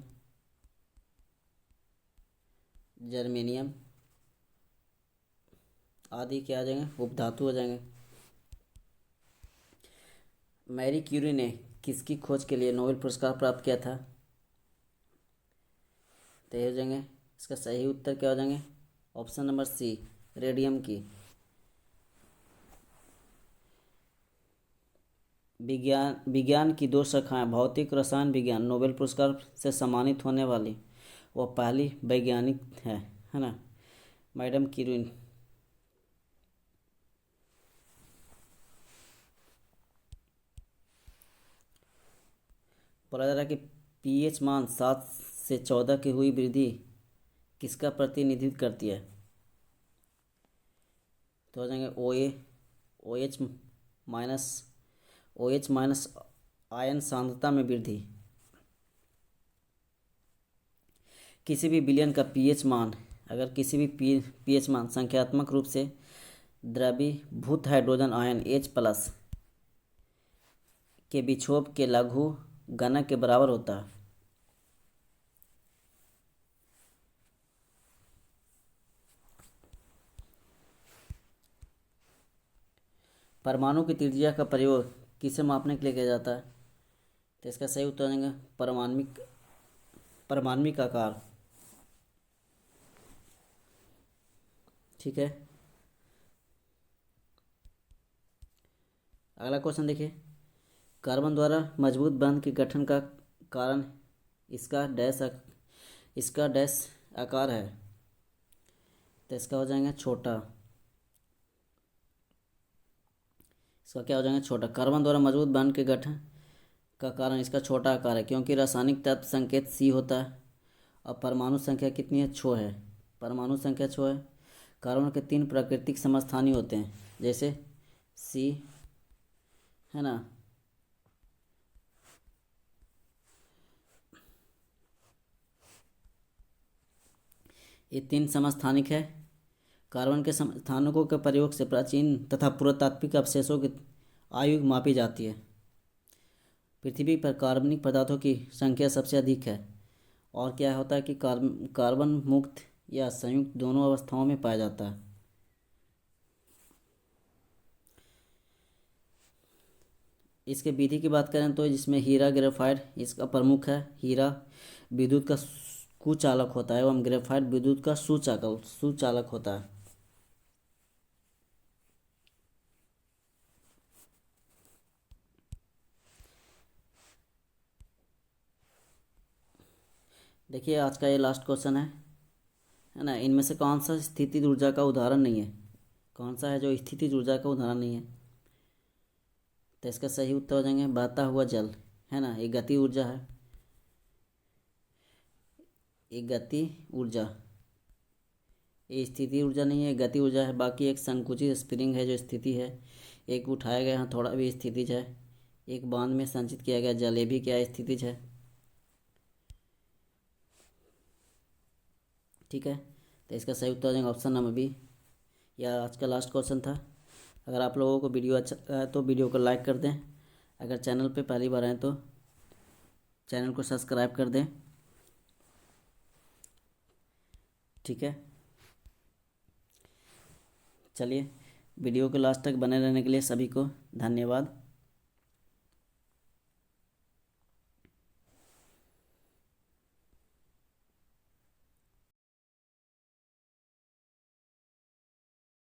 आदि क्या आ जाएंगे? उपधातु हो जाएंगे। मैरी क्यूरी ने किसकी खोज के लिए नोबेल पुरस्कार प्राप्त किया था? तो ये हो जाएंगे, इसका सही उत्तर क्या हो जाएंगे? ऑप्शन नंबर सी, रेडियम की। विज्ञान की दो शाखाएं भौतिक रसायन विज्ञान नोबेल पुरस्कार से सम्मानित होने वाली वह पहली वैज्ञानिक है ना, मैडम क्यूरी। बोला जा रहा है कि पीएच मान 7 से 14 की हुई वृद्धि किसका प्रतिनिधित्व करती है? तो हो जाएंगे ओ एच माइनस आयन सांद्रता में वृद्धि। किसी भी विलयन का पीएच मान, अगर किसी भी पीएच मान संख्यात्मक रूप से द्रवीभूत हाइड्रोजन आयन H+ के विक्षोभ के लघु गणक के बराबर होता है। परमाणु की त्रिज्या का प्रयोग किसे मापने के लिए किया जाता है? तो इसका सही उत्तर देंगे परमाण्विक आकार। ठीक है, अगला क्वेश्चन देखिए, कार्बन द्वारा मजबूत बंध के गठन का कारण इसका डैश आकार है। तो इसका हो जाएगा छोटा। इसका क्या हो जाएगा? छोटा। कार्बन द्वारा मजबूत बंध के गठन का कारण इसका छोटा आकार है, क्योंकि रासायनिक तत्व संकेत C होता है और परमाणु संख्या कितनी है? 6 है। परमाणु संख्या 6 है। कार्बन के 3 प्राकृतिक समस्थानिक होते हैं, जैसे C, है ना, ये 3 समस्थानिक है। कार्बन के समस्थानिकों के प्रयोग से प्राचीन तथा पुरातात्विक अवशेषों की आयु मापी जाती है। पृथ्वी पर कार्बनिक पदार्थों की संख्या सबसे अधिक है और क्या होता है कि कार्बन मुक्त या संयुक्त दोनों अवस्थाओं में पाया जाता है। इसके विधि की बात करें तो जिसमें हीरा ग्रेफाइट इसका प्रमुख है। हीरा विद्युत का कुचालक होता है एवं ग्रेफाइट विद्युत का सुचालक होता है। देखिए आज का ये लास्ट क्वेश्चन है ना, इनमें से कौन सा स्थितिज ऊर्जा का उदाहरण नहीं है? कौन सा है जो स्थितिज ऊर्जा का उदाहरण नहीं है? तो इसका सही उत्तर हो जाएंगे बहता हुआ जल, है ना। ये गति ऊर्जा है, ये गति ऊर्जा, ये स्थिति ऊर्जा नहीं है, गति ऊर्जा है। बाकी एक संकुचित स्प्रिंग है जो स्थिति है, एक उठाया गया हथौड़ा भी स्थितिज है, एक बांध में संचित किया गया जल ये भी क्या है, स्थितिज है। ठीक है, तो इसका सही उत्तर हो जाएगा ऑप्शन नंबर बी। यह आज का लास्ट क्वेश्चन था। अगर आप लोगों को वीडियो अच्छा लगा है तो वीडियो को लाइक कर दें। अगर चैनल पे पहली बार आएँ तो चैनल को सब्सक्राइब कर दें। ठीक है, चलिए वीडियो के लास्ट तक बने रहने के लिए सभी को धन्यवाद।